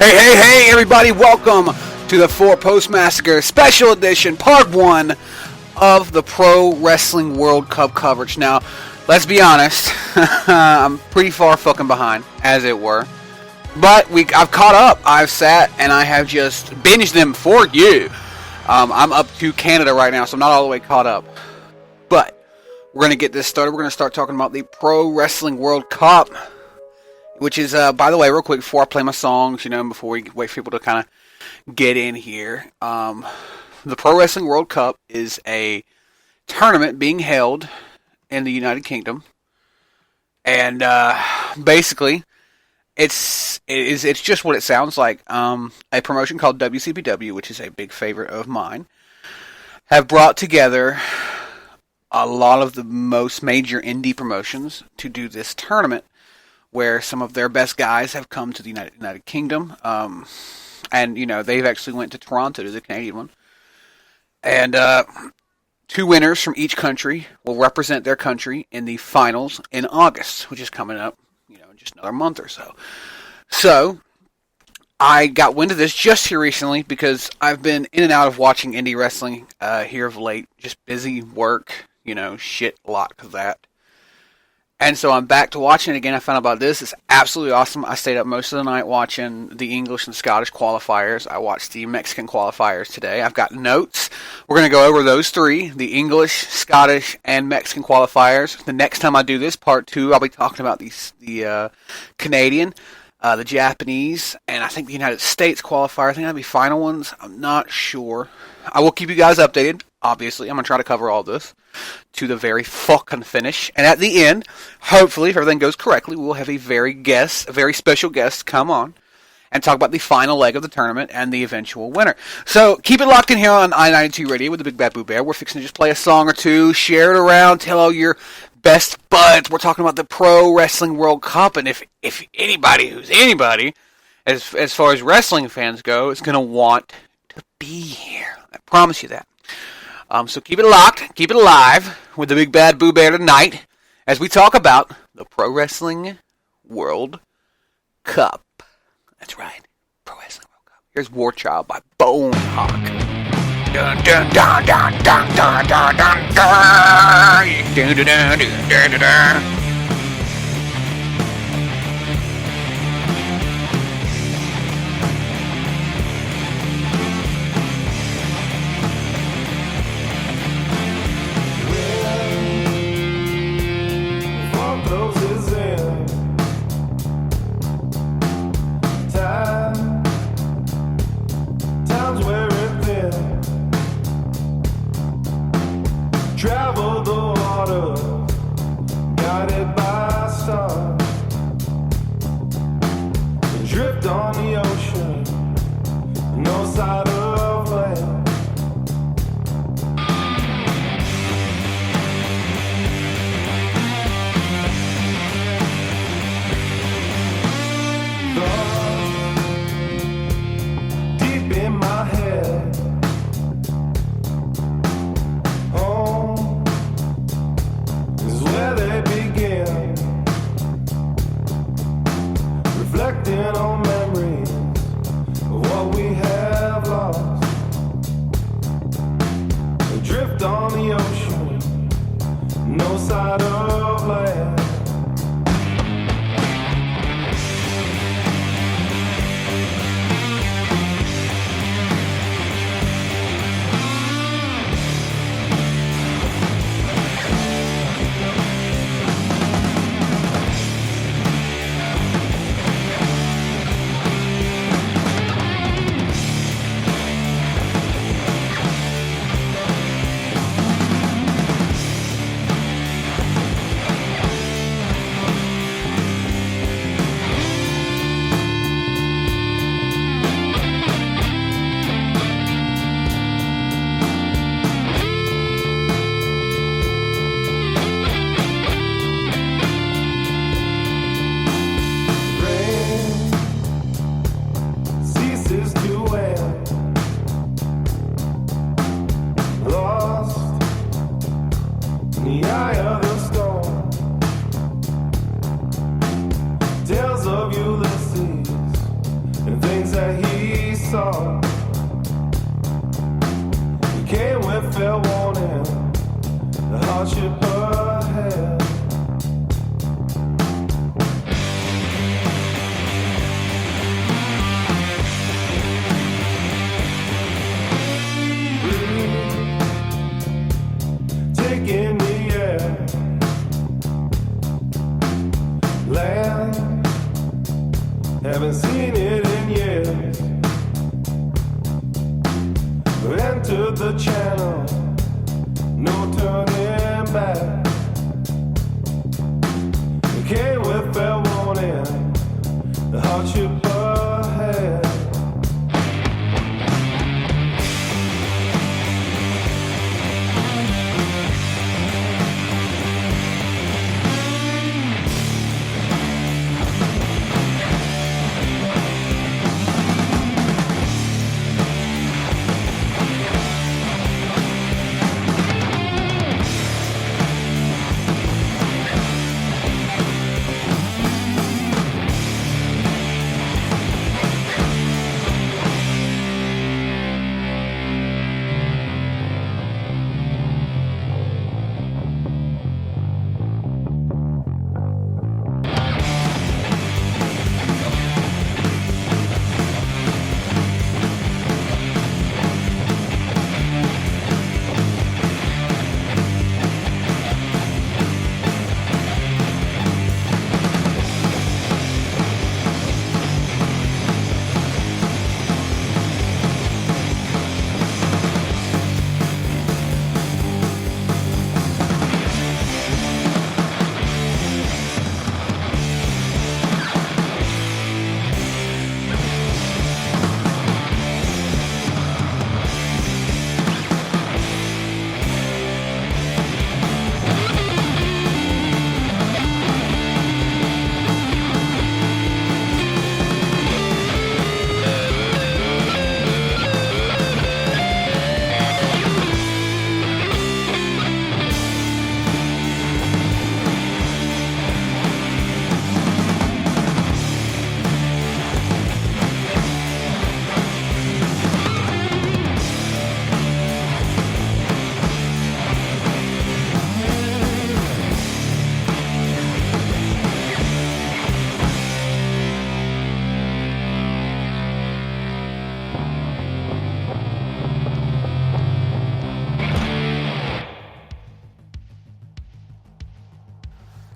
Hey, everybody, welcome to the Four Post Massacre Special Edition, Part 1 of the Pro Wrestling World Cup coverage. Now, let's be honest, I'm pretty far fucking behind, as it were. But I've caught up. I've sat and I have just binged them for you. I'm up to Canada right now, so I'm not all the way caught up. But we're going to get this started. We're going to start talking about the Pro Wrestling World Cup, which is, by the way, real quick, before I play my songs, before we wait for people to kind of get in here, the Pro Wrestling World Cup is a tournament being held in the United Kingdom, and basically, it's just what it sounds like. A promotion called WCPW, which is a big favorite of mine, have brought together a lot of the most major indie promotions to do this tournament, where some of their best guys have come to the United Kingdom. And, they've actually went to Toronto to the Canadian one. And two winners from each country will represent their country in the finals in August, which is coming up, in just another month or so. So, I got wind of this just here recently because I've been in and out of watching indie wrestling here of late. Just busy work, shit, a lot of that. And so I'm back to watching it again. I found out about this. It's absolutely awesome. I stayed up most of the night watching the English and Scottish qualifiers. I watched the Mexican qualifiers today. I've got notes. We're going to go over those three, the English, Scottish, and Mexican qualifiers. The next time I do this, part 2, I'll be talking about the Canadian, the Japanese, and I think the United States qualifier. I think that'll be final ones. I'm not sure. I will keep you guys updated. Obviously, I'm going to try to cover all this to the very fucking finish. And at the end, hopefully, if everything goes correctly, we'll have a very special guest come on and talk about the final leg of the tournament and the eventual winner. So, keep it locked in here on I-92 Radio with the Big Bad Boo Bear. We're fixing to just play a song or two, share it around, tell all your best buds. We're talking about the Pro Wrestling World Cup, and if anybody who's anybody, as far as wrestling fans go, is going to want to be here. I promise you that. So keep it locked, keep it alive with the Big Bad Boo Bear tonight as we talk about the Pro Wrestling World Cup. That's right, Pro Wrestling World Cup. Here's War Child by Bonehawk. Dun dun dun dun dun dun dun dun dun dun dun dun dun dun. Travel the water, guided by stars. Drift on the ocean, no side of land. Thoughts deep in my head. Where they begin, reflecting on memories of what we have lost. Adrift on the ocean, no side of land. that he saw. He came with fair warning, the hardship ahead. In the air, land, haven't seen it in years. We entered the channel, no turning back. We came with fair warning, the hardship ahead.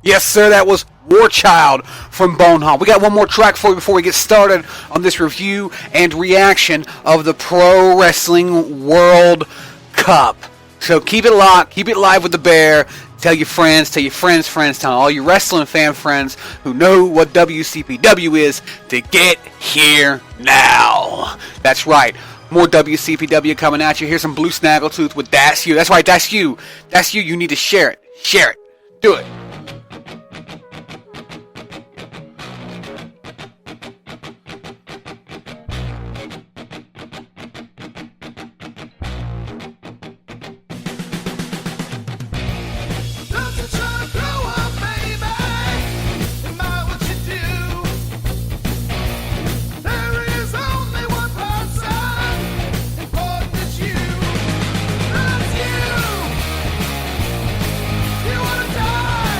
Yes, sir, that was War Child from Boneheart. We got one more track for you before we get started on this review and reaction of the Pro Wrestling World Cup. So keep it locked, keep it live with the bear. Tell your friends, tell all your wrestling fan friends who know what WCPW is to get here now. That's right. More WCPW coming at you. Here's some Blue Snaggletooth with That's You. That's right, that's you. That's you. You need to share it. Share it. Do it. You wanna die?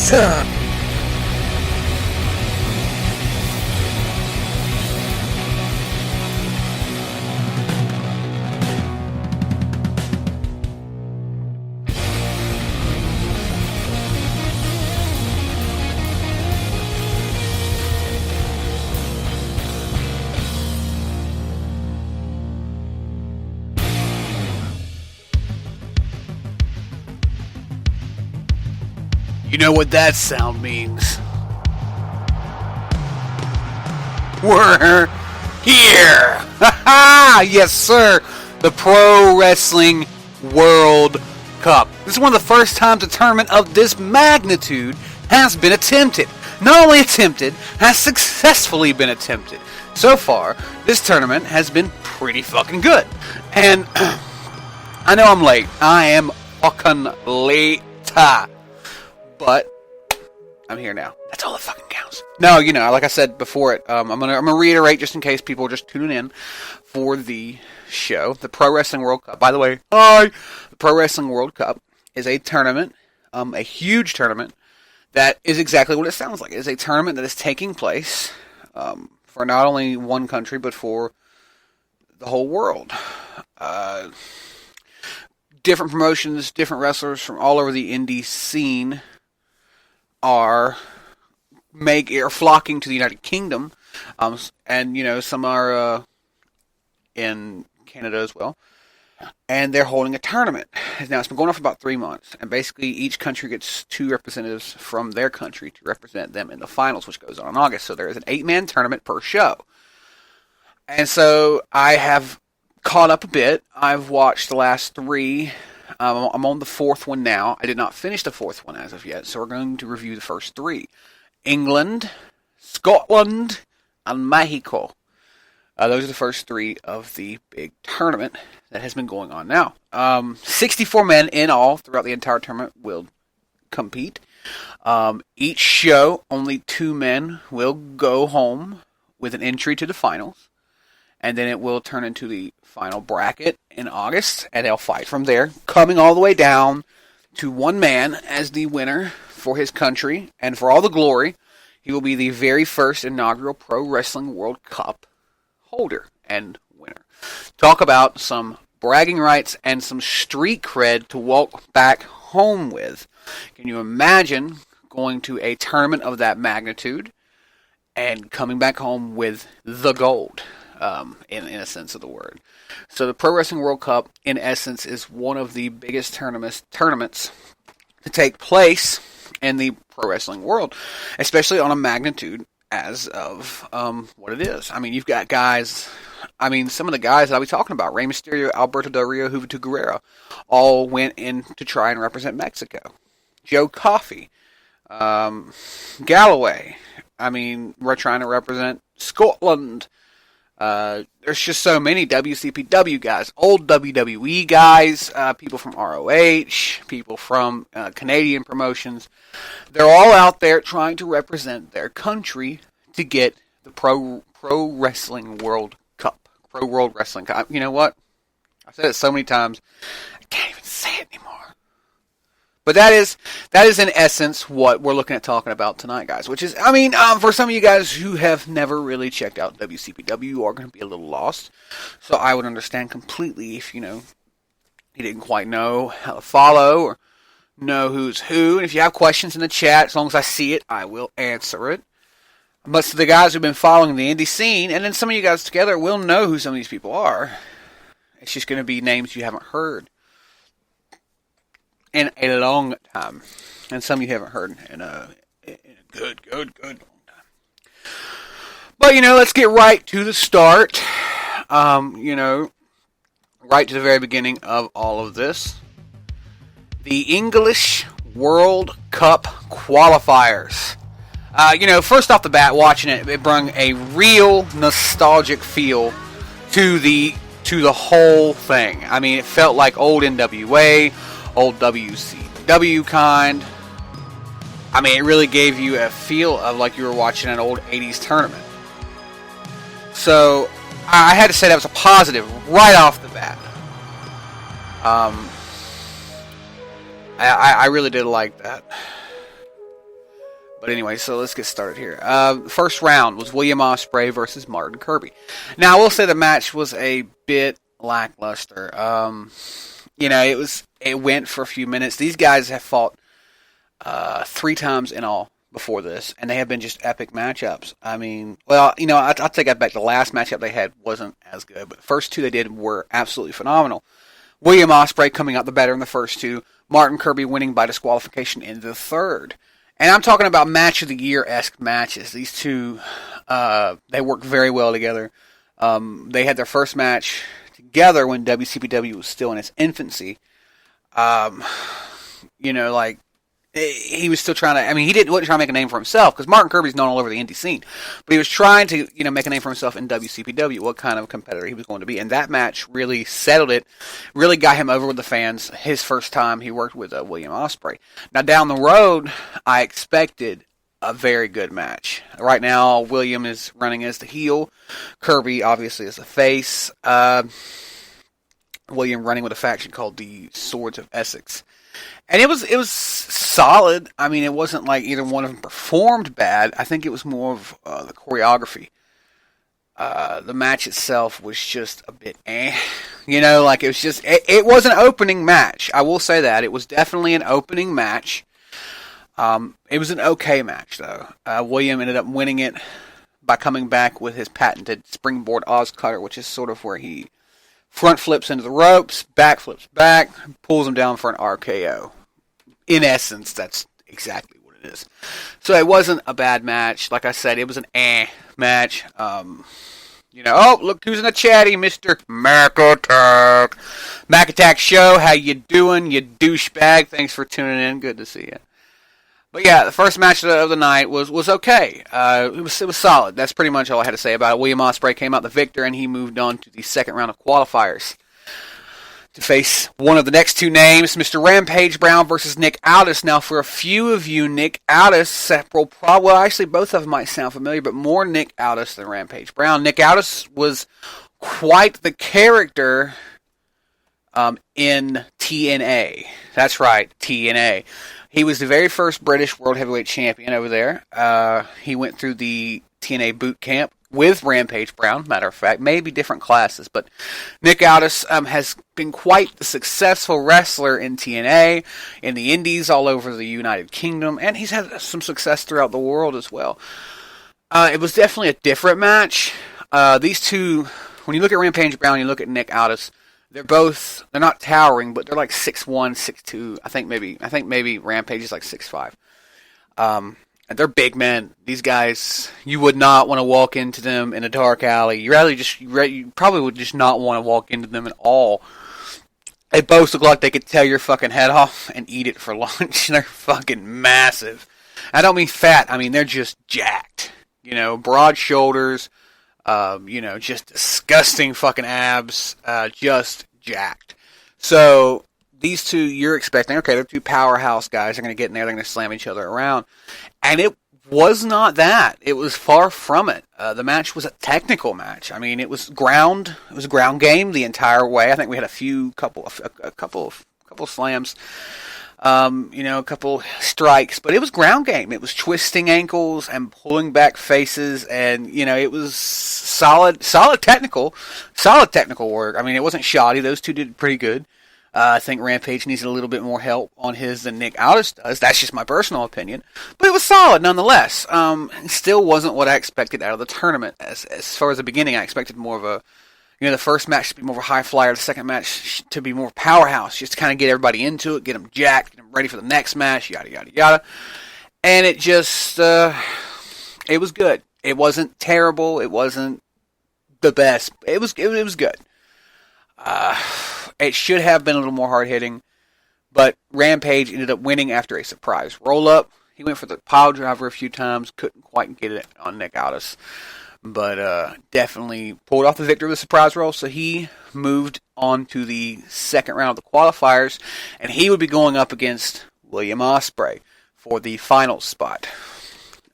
time. You know what that sound means? We're here! Ha yes, sir! The Pro Wrestling World Cup. This is one of the first times a tournament of this magnitude has been attempted. Not only attempted, has successfully been attempted. So far, this tournament has been pretty fucking good. And I know I'm late. I am fucking late. But I'm here now. That's all that fucking counts. No, you know, like I said before it, I'm gonna reiterate just in case people are just tuning in for the show. The Pro Wrestling World Cup. By the way, hi. The Pro Wrestling World Cup is a tournament, a huge tournament that is exactly what it sounds like. It is a tournament that is taking place for not only one country but for the whole world. Different promotions, different wrestlers from all over the indie scene are flocking to the United Kingdom, and you know some are in Canada as well, and they're holding a tournament. Now it's been going on for about 3 months, and basically each country gets 2 representatives from their country to represent them in the finals, which goes on in August. So there is an 8-man tournament per show, and so I have caught up a bit. I've watched the last 3. I'm on the 4th one now. I did not finish the 4th one as of yet, so we're going to review the first 3. England, Scotland, and Mexico. Those are the first 3 of the big tournament that has been going on now. 64 men in all throughout the entire tournament will compete. Each show, only 2 men will go home with an entry to the finals. And then it will turn into the final bracket in August, and they'll fight from there, coming all the way down to 1 man as the winner for his country, and for all the glory, he will be the very first inaugural Pro Wrestling World Cup holder and winner. Talk about some bragging rights and some street cred to walk back home with. Can you imagine going to a tournament of that magnitude and coming back home with the gold? In a sense of the word. So the Pro Wrestling World Cup, in essence, is one of the biggest tournaments to take place in the pro wrestling world, especially on a magnitude as of what it is. I mean, you've got guys, some of the guys that I'll be talking about, Rey Mysterio, Alberto Del Rio, Juventud Guerrero, all went in to try and represent Mexico. Joe Coffey, Galloway, we're trying to represent Scotland. There's just so many WCPW guys, old WWE guys, people from ROH, people from Canadian promotions. They're all out there trying to represent their country to get the Pro Wrestling World Cup. Pro World Wrestling Cup. You know what? I've said it so many times, I can't even say it anymore. But that is in essence what we're looking at talking about tonight, guys. Which is, for some of you guys who have never really checked out WCPW, you are going to be a little lost. So I would understand completely if, you didn't quite know how to follow or know who's who. And if you have questions in the chat, as long as I see it, I will answer it. But to the guys who've been following the indie scene, and then some of you guys together will know who some of these people are. It's just going to be names you haven't heard in a long time, and some you haven't heard in a good long time. But let's get right to the start. Right to the very beginning of all of this. The English World Cup qualifiers. First off the bat, watching it brought a real nostalgic feel to the whole thing. It felt like old NWA. Old WCW kind. It really gave you a feel of like you were watching an old 80s tournament. So, I had to say that was a positive right off the bat. I really did like that. But anyway, so let's get started here. First round was William Ospreay versus Martin Kirby. Now, I will say the match was a bit lackluster. It went for a few minutes. These guys have fought 3 times in all before this, and they have been just epic matchups. I mean, well, I'll take that back. The last matchup they had wasn't as good, but the first 2 they did were absolutely phenomenal. William Ospreay coming out the better in the first 2. Martin Kirby winning by disqualification in the third. And I'm talking about match of the year-esque matches. These 2, they worked very well together. They had their first match together when WCPW was still in its infancy. He was still trying to. I mean, wasn't trying to make a name for himself because Martin Kirby's known all over the indie scene, but he was trying to, make a name for himself in WCPW. What kind of competitor he was going to be, and that match really settled it. Really got him over with the fans. His first time he worked with William Ospreay. Now down the road, I expected a very good match. Right now, William is running as the heel. Kirby obviously as the face. William running with a faction called the Swords of Essex. And it was solid. I mean, it wasn't like either one of them performed bad. I think it was more of the choreography. The match itself was just a bit it was an opening match. I will say that. It was definitely an opening match. It was an okay match, though. William ended up winning it by coming back with his patented springboard Oz cutter, which is sort of where he front flips into the ropes, back flips back, pulls him down for an RKO. In essence, that's exactly what it is. So it wasn't a bad match. Like I said, it was an match. Oh, look who's in the chatty, Mr. Mac Attack. Mac Attack Show, how you doing, you douchebag? Thanks for tuning in. Good to see you. But yeah, the first match of the night was okay. It was solid. That's pretty much all I had to say about it. William Ospreay came out the victor, and he moved on to the second round of qualifiers to face one of the next 2 names, Mr. Rampage Brown versus Nick Aldis. Now, for a few of you, Nick Aldis, actually both of them might sound familiar, but more Nick Aldis than Rampage Brown. Nick Aldis was quite the character in TNA. That's right, TNA. He was the very first British World Heavyweight Champion over there. He went through the TNA boot camp with Rampage Brown, matter of fact. Maybe different classes, but Nick Aldis has been quite the successful wrestler in TNA, in the indies, all over the United Kingdom, and he's had some success throughout the world as well. It was definitely a different match. These 2, when you look at Rampage Brown, you look at Nick Aldis, they're not towering, but they're like 6'1", 6'2". I think maybe Rampage is like 6'5". They're big men. These guys, you would not want to walk into them in a dark alley. You probably would just not want to walk into them at all. They both look like they could tear your fucking head off and eat it for lunch. They're fucking massive. I don't mean fat. I mean they're just jacked. Broad shoulders. Just disgusting fucking abs. Just jacked. So these 2, you're expecting, okay, they're 2 powerhouse guys. They're going to get in there. They're going to slam each other around. And it was not that. It was far from it. The match was a technical match. I mean, it was ground game the entire way. I think we had a couple slams, a couple strikes, but it was ground game. It was twisting ankles and pulling back faces, and it was solid technical work. I mean, it wasn't shoddy. Those 2 did pretty good. I think Rampage needs a little bit more help on his than Nick Aldis does. That's just my personal opinion. But it was solid nonetheless. It still wasn't what I expected out of the tournament. As far as the beginning, I expected more of a, the first match to be more of a high flyer, the second match to be more powerhouse, just to kind of get everybody into it, get them jacked, get them ready for the next match, yada, yada, yada. And it just, it was good. It wasn't terrible. It wasn't the best. It was good. It should have been a little more hard-hitting, but Rampage ended up winning after a surprise roll-up. He went for the pile driver a few times, couldn't quite get it on Nick Aldis, but definitely pulled off the victory with a surprise roll, so he moved on to the second round of the qualifiers, and he would be going up against William Ospreay for the final spot.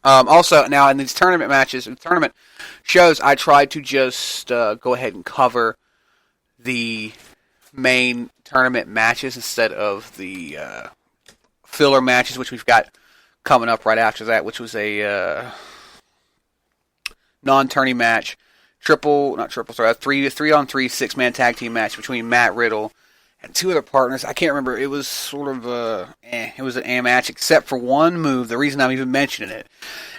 Also, now in these tournament matches, in tournament shows, I tried to just go ahead and cover the main tournament matches instead of the filler matches, which we've got coming up right after that, which was a non-tourney match. A 3-on-3 6-man tag team match between Matt Riddle and two other partners. I can't remember. It was sort of it was an match except for one move. The reason I'm even mentioning it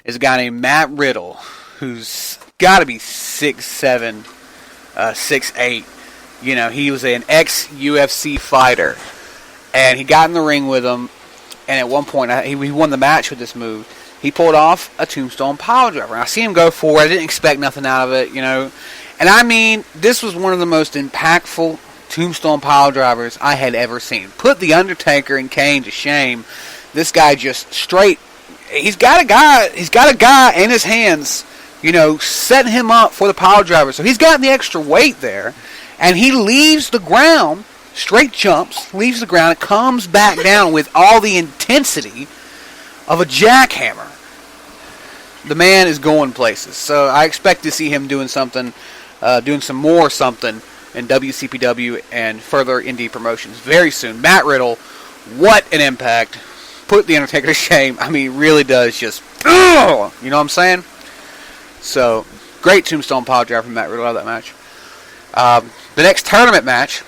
is a guy named Matt Riddle, who's got to be 6'7", 6'8". You know, he was an ex-UFC fighter, and he got in the ring with him. And at one point, he won the match with this move. He pulled off a tombstone piledriver. And I see him go for it. I didn't expect nothing out of it, you know. And I mean, this was one of the most impactful tombstone piledrivers I had ever seen. Put The Undertaker and Kane to shame. This guy just straight. He's got a guy in his hands, you know, setting him up for the piledriver. So he's gotten the extra weight there. And he leaves the ground, straight jumps, leaves the ground, and comes back down with all the intensity of a jackhammer. The man is going places. So I expect to see him doing something, doing some more something in WCPW and further indie promotions very soon. Matt Riddle, what an impact. Put The Undertaker to shame. I mean, really does just, you know what I'm saying? So, great tombstone pile driver from Matt Riddle out of that match. The next tournament match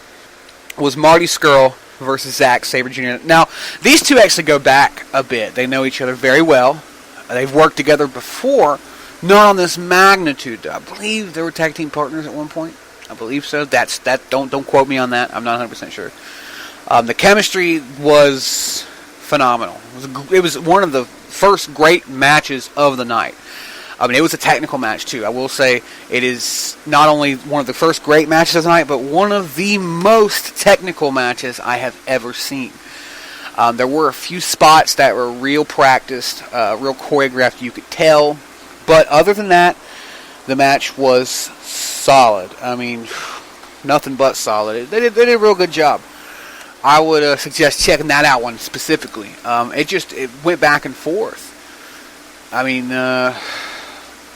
was Marty Scurll versus Zack Sabre Jr. Now, these two actually go back a bit. They know each other very well. They've worked together before, not on this magnitude. I believe they were tag team partners at one point. I believe so. Don't quote me on that. I'm not 100% sure. The chemistry was phenomenal. It was one of the first great matches of the night. I mean, it was a technical match, too. I will say it is not only one of the first great matches of the night, but one of the most technical matches I have ever seen. There were a few spots that were real practiced, real choreographed, you could tell. But other than that, the match was solid. I mean, nothing but solid. They did a real good job. I would suggest checking that out one specifically. It went back and forth. I mean,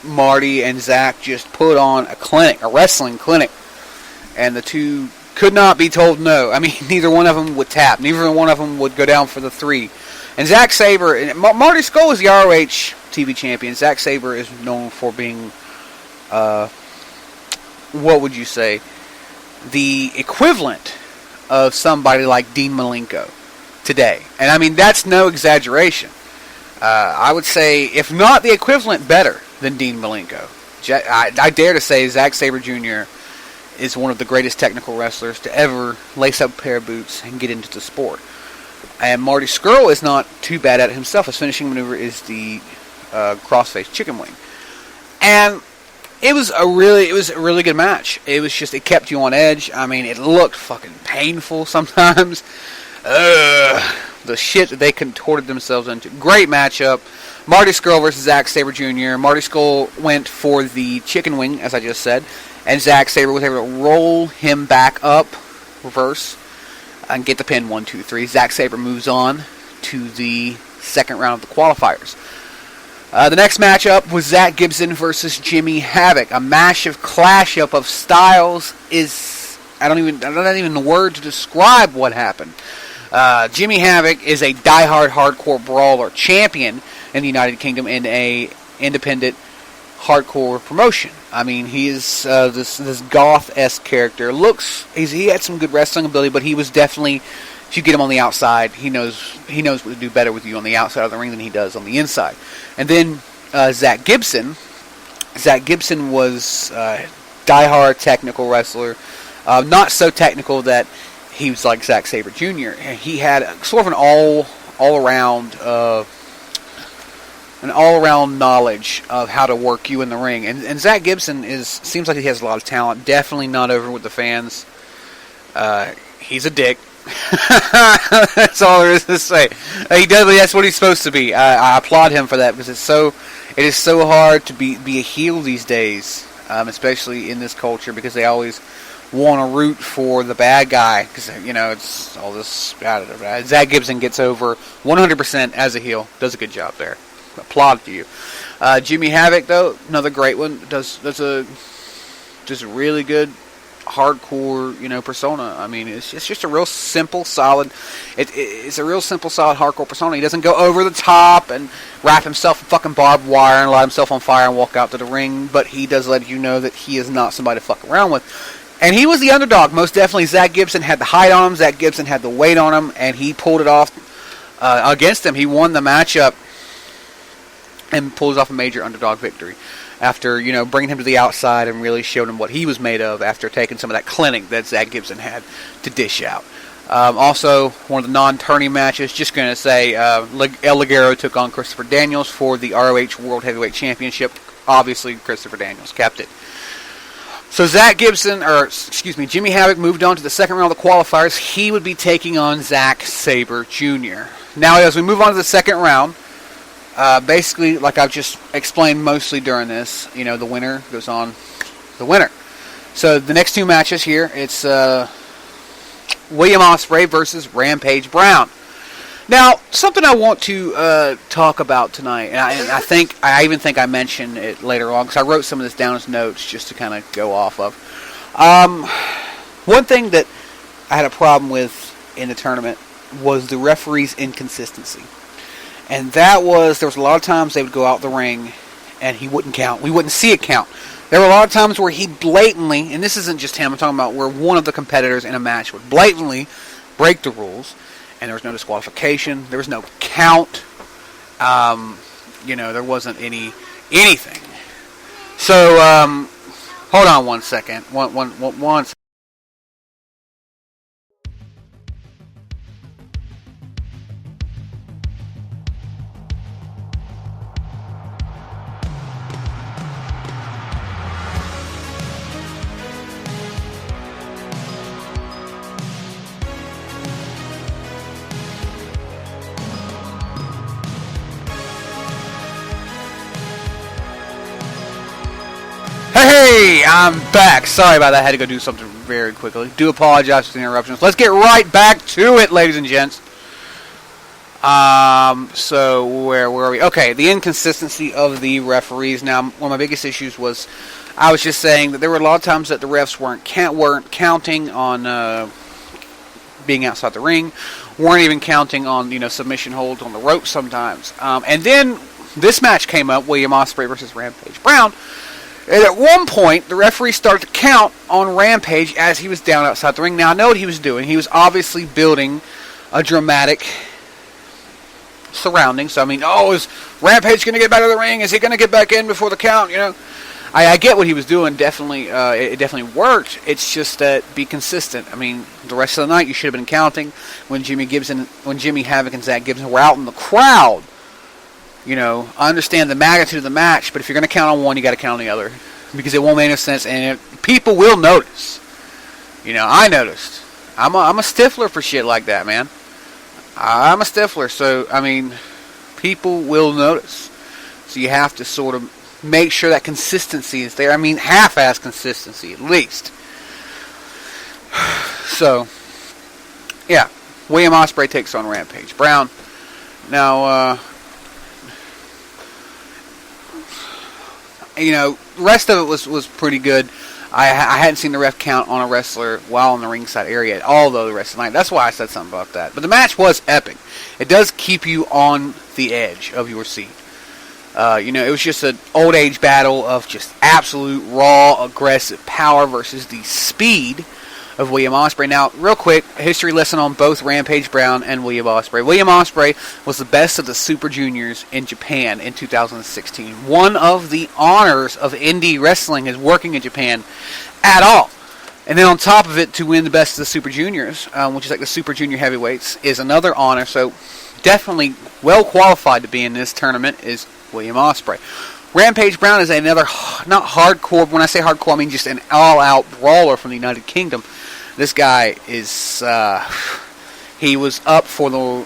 Marty and Zack just put on a wrestling clinic, and the two could not be told no. I mean, neither one of them would tap. Neither one of them would go down for the 3. And Zack Sabre, and Marty Scurll is the ROH TV champion. Zack Sabre is known for being, what would you say, the equivalent of somebody like Dean Malenko today. And I mean, that's no exaggeration. I would say, if not the equivalent, better than Dean Malenko. I dare to say Zack Sabre Jr. is one of the greatest technical wrestlers to ever lace up a pair of boots and get into the sport. And Marty Scurll is not too bad at it himself. His finishing maneuver is the crossface chicken wing. And it was a really good match. It kept you on edge. I mean, it looked fucking painful sometimes. The shit that they contorted themselves into. Great matchup. Marty Scurll versus Zack Sabre Jr. Marty Scurll went for the chicken wing, as I just said, and Zack Sabre was able to roll him back up, reverse, and get the pin 1, 2, 3. Zack Sabre moves on to the second round of the qualifiers. The next matchup was Zack Gibson versus Jimmy Havoc. A massive clash-up of styles is... I don't even the word to describe what happened. Jimmy Havoc is a die-hard hardcore brawler champion in the United Kingdom in a independent hardcore promotion. I mean, he is this goth-esque character. He had some good wrestling ability, but he was definitely, if you get him on the outside, he knows what to do better with you on the outside of the ring than he does on the inside. And then Zack Gibson. Zack Gibson was a die-hard technical wrestler. Not so technical that he was like Zack Sabre Jr. He had sort of an all-around knowledge of how to work you in the ring. And Zack Gibson seems like he has a lot of talent. Definitely not over with the fans. He's a dick. That's all there is to say. That's what he's supposed to be. I applaud him for that, because it is so hard to be a heel these days, especially in this culture, because they always want to root for the bad guy, because it's all this. Zack Gibson gets over 100% as a heel. Does a good job there. Applaud to you. Jimmy Havoc, though, another great one. Does a really good hardcore, persona. I mean, it's just a real simple, solid. It's a real simple, solid hardcore persona. He doesn't go over the top and wrap himself in fucking barbed wire and light himself on fire and walk out to the ring. But he does let you know that he is not somebody to fuck around with. And he was the underdog, most definitely. Zach Gibson had the height on him. Zach Gibson had the weight on him, and he pulled it off against him. He won the matchup and pulls off a major underdog victory after, bringing him to the outside and really showed him what he was made of after taking some of that clinic that Zach Gibson had to dish out. Also, one of the non-tourney matches, just going to say, El Ligero took on Christopher Daniels for the ROH World Heavyweight Championship. Obviously, Christopher Daniels kept it. So Jimmy Havoc moved on to the second round of the qualifiers. He would be taking on Zack Sabre Jr. Now, as we move on to the second round, basically, like I've just explained mostly during this, the winner goes on the winner. So the next two matches here, it's William Ospreay versus Rampage Brown. Now, something I want to talk about tonight, and I even think I mentioned it later on, because I wrote some of this down as notes just to kind of go off of. One thing that I had a problem with in the tournament was the referee's inconsistency. And that was, there was a lot of times they would go out the ring, and he wouldn't count. We wouldn't see it count. There were a lot of times where he blatantly, and this isn't just him, I'm talking about where one of the competitors in a match would blatantly break the rules, and there was no disqualification, there was no count, there wasn't anything. So, hold on one second. One second. Hey, I'm back. Sorry about that. I had to go do something very quickly. Do apologize for the interruptions. Let's get right back to it, ladies and gents. So where were we? Okay, the inconsistency of the referees. Now, one of my biggest issues was I was just saying that there were a lot of times that the refs weren't counting on being outside the ring, weren't even counting on submission holds on the rope sometimes. And then this match came up: William Ospreay versus Rampage Brown. And at one point, the referee started to count on Rampage as he was down outside the ring. Now, I know what he was doing. He was obviously building a dramatic surrounding. So, I mean, is Rampage going to get back to the ring? Is he going to get back in before the count? I get what he was doing. Definitely, it definitely worked. It's just that be consistent. I mean, the rest of the night, you should have been counting when Jimmy Havoc and Zach Gibson were out in the crowd. I understand the magnitude of the match, but if you're going to count on one, you got to count on the other, because it won't make no sense, and people will notice. I noticed. I'm a stiffler for shit like that, man. I'm a stiffler, so I mean, people will notice. So you have to sort of make sure that consistency is there. I mean, half-ass consistency at least. So, yeah, William Ospreay takes on Rampage Brown. Now, the rest of it was pretty good. I hadn't seen the ref count on a wrestler while in the ringside area at all, though, the rest of the night. That's why I said something about that. But the match was epic. It does keep you on the edge of your seat. It was just an old age battle of just absolute raw, aggressive power versus the speed of William Ospreay. Now, real quick, a history lesson on both Rampage Brown and William Ospreay. William Ospreay was the best of the Super Juniors in Japan in 2016. One of the honors of indie wrestling is working in Japan at all. And then on top of it, to win the best of the Super Juniors, which is like the Super Junior Heavyweights, is another honor. So definitely well qualified to be in this tournament is William Ospreay. Rampage Brown is another, not hardcore, when I say hardcore, I mean just an all-out brawler from the United Kingdom. This guy is, he was up for the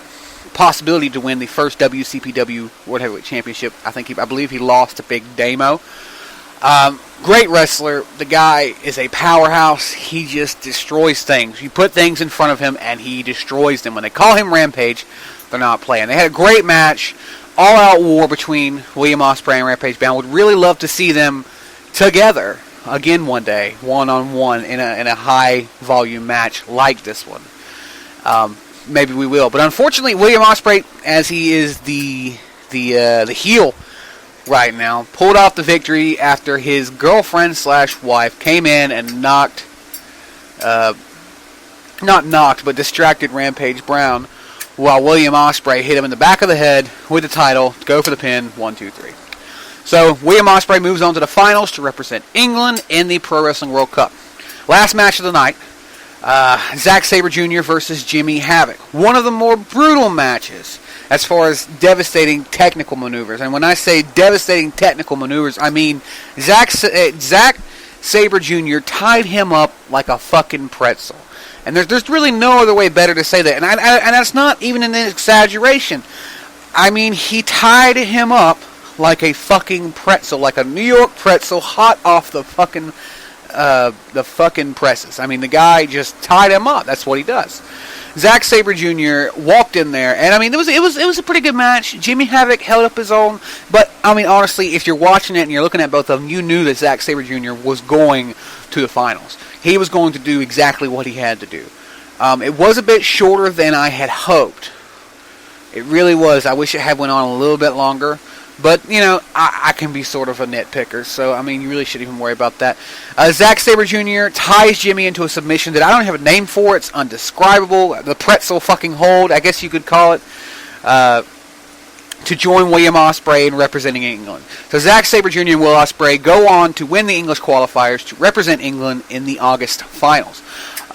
possibility to win the first WCPW World Heavyweight Championship. I believe he lost to Big Damo. Great wrestler. The guy is a powerhouse. He just destroys things. You put things in front of him and he destroys them. When they call him Rampage, they're not playing. They had a great match. All-out war between William Ospreay and Rampage Brown. Would really love to see them together again one day, one-on-one in a high-volume match like this one. Maybe we will. But unfortunately, William Ospreay, as he is the heel right now, pulled off the victory after his girlfriend/wife came in and distracted Rampage Brown, while William Ospreay hit him in the back of the head with the title to go for the pin. 1, 2, 3. So William Ospreay moves on to the finals to represent England in the Pro Wrestling World Cup. Last match of the night. Zack Sabre Jr. versus Jimmy Havoc. One of the more brutal matches as far as devastating technical maneuvers. And when I say devastating technical maneuvers, I mean Zack Sabre Jr. tied him up like a fucking pretzel. And there's really no other way better to say that. And that's not even an exaggeration. I mean, he tied him up like a fucking pretzel, like a New York pretzel hot off the fucking presses. I mean, the guy just tied him up. That's what he does. Zack Sabre Jr. walked in there, and I mean, it was a pretty good match. Jimmy Havoc held up his own, but I mean, honestly, if you're watching it and you're looking at both of them, you knew that Zack Sabre Jr. was going to the finals. He was going to do exactly what he had to do. It was a bit shorter than I had hoped. It really was. I wish it had went on a little bit longer. But, you know, I can be sort of a nitpicker, so, I mean, you really shouldn't even worry about that. Zack Sabre Jr. ties Jimmy into a submission that I don't have a name for. It's undescribable. The pretzel fucking hold, I guess you could call it, to join William Ospreay in representing England. So Zack Sabre Jr. and Will Ospreay go on to win the English qualifiers to represent England in the August finals.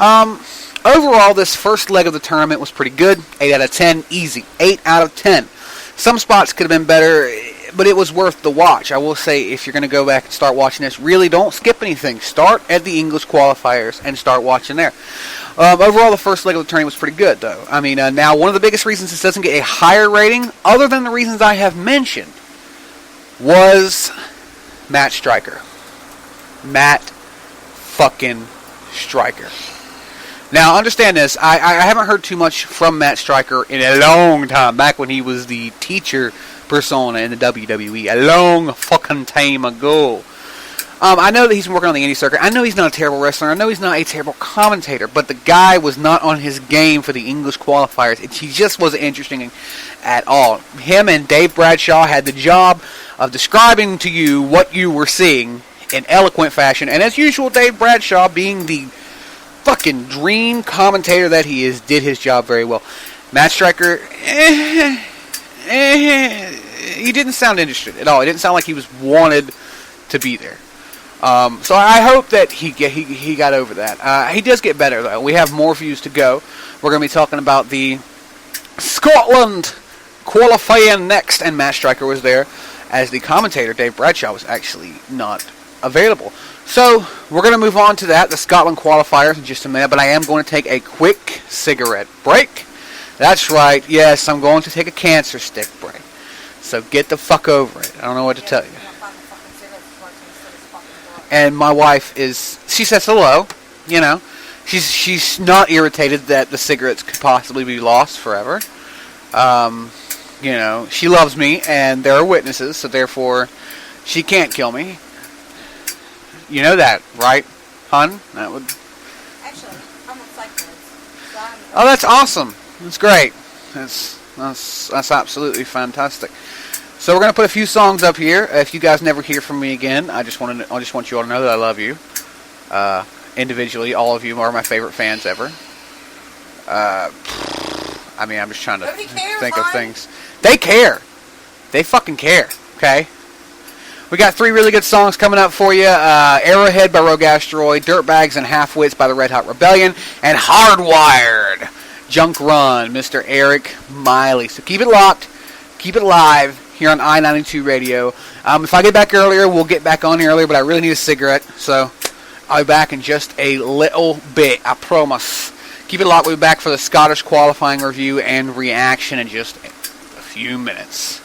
Overall, this first leg of the tournament was pretty good. 8 out of 10, easy. 8 out of 10. Some spots could have been better, but it was worth the watch. I will say, if you're going to go back and start watching this, really don't skip anything. Start at the English qualifiers and start watching there. Overall, the first leg of the tournament was pretty good, though. I mean, now, one of the biggest reasons this doesn't get a higher rating, other than the reasons I have mentioned, was Matt Striker. Matt fucking Striker. Now, understand this. I haven't heard too much from Matt Striker in a long time, back when he was the teacher persona in the WWE, a long fucking time ago. I know that he's been working on the indie circuit. I know he's not a terrible wrestler. I know he's not a terrible commentator, but the guy was not on his game for the English qualifiers. He just wasn't interesting at all. Him and Dave Bradshaw had the job of describing to you what you were seeing in eloquent fashion, and as usual, Dave Bradshaw, being the fucking dream commentator that he is, did his job very well. Matt Striker, he didn't sound interested at all. It didn't sound like he was wanted to be there. So I hope that he got over that. He does get better, though. We have more views to go. We're going to be talking about the Scotland qualifying next, and Matt Striker was there as the commentator. Dave Bradshaw was actually not available. So, we're going to move on to that, the Scotland qualifiers, in just a minute, but I am going to take a quick cigarette break. That's right, yes, I'm going to take a cancer stick break. So get the fuck over it. I don't know what to tell you. And my wife she says hello, you know. She's not irritated that the cigarettes could possibly be lost forever. You know, she loves me, and there are witnesses, so therefore, she can't kill me. You know that, right, hon? That would. Actually, I'm on psych meds. Oh, that's awesome. That's great. That's absolutely fantastic. So we're gonna put a few songs up here. If you guys never hear from me again, I just want you all to know that I love you. Individually, all of you are my favorite fans ever. I mean, I'm just trying to think of things. They care. They fucking care. Okay. We got 3 really good songs coming up for you. Arrowhead by Rogue Asteroid, Dirtbags and Half-Wits by the Red Hot Rebellion, and Hardwired, Junk Run, Mr. Eric Miley. So keep it locked, keep it live here on I-92 Radio. If I get back earlier, we'll get back on earlier, but I really need a cigarette, so I'll be back in just a little bit, I promise. Keep it locked, we'll be back for the Scottish qualifying review and reaction in just a few minutes.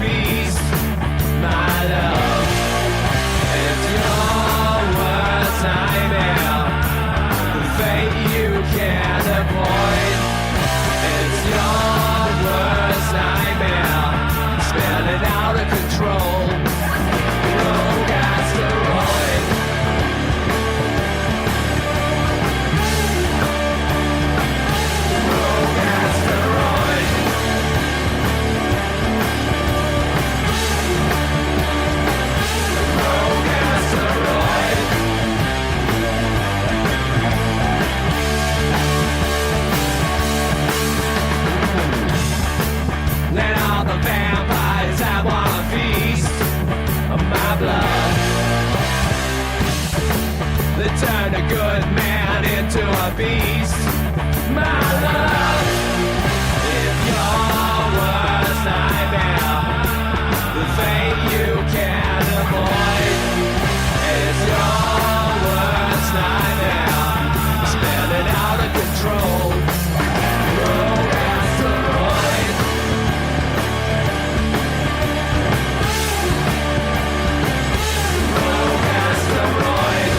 feast, my love. It's your worst nightmare, the fate you can't avoid. It's your worst nightmare, spinning out of control. Rogue asteroid. Rogue asteroid. Rogue asteroid. Let all the vampires have one feast of my blood. They turn a good man into a beast, my love. If your worst nightmare, the fate you can't avoid, is your worst nightmare, spinning out of control. Rogue asteroid. Rogue asteroid.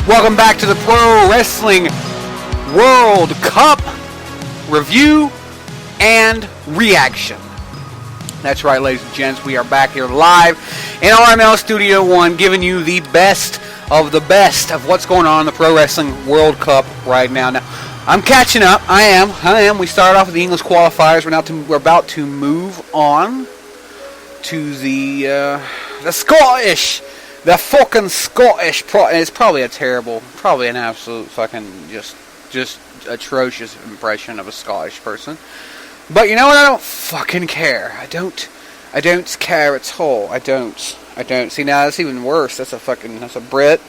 Welcome back to the Pro Wrestling World Cup review and reaction. That's right, ladies and gents, we are back here live in RML Studio 1 giving you the best of what's going on in the Pro Wrestling World Cup right now. Now, I'm catching up. I am. We started off with the English qualifiers. We're about to move on to the Scottish. The fucking Scottish. It's probably an absolute fucking just atrocious impression of a Scottish person. But you know what? I don't fucking care. I don't care at all. I don't. See, now that's even worse. That's a Brit,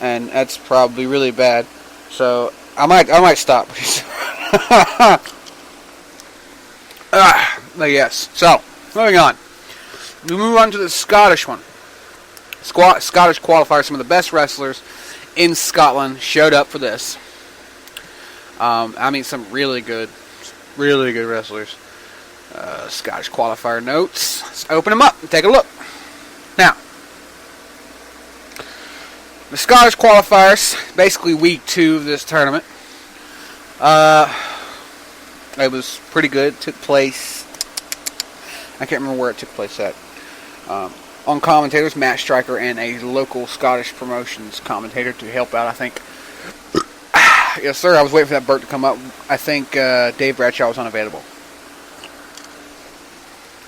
and that's probably really bad. So I might stop. But yes. So moving on. We move on to the Scottish one. Scottish qualifier. Some of the best wrestlers in Scotland showed up for this. Some really good wrestlers. Scottish qualifier notes. Let's open them up and take a look. Now, the Scottish qualifiers, basically week 2 of this tournament. It was pretty good. It took place, I can't remember where it took place at. On commentators, Matt Striker and a local Scottish promotions commentator to help out, I think. Yes, sir. I was waiting for that Burt to come up. I think Dave Bradshaw was unavailable.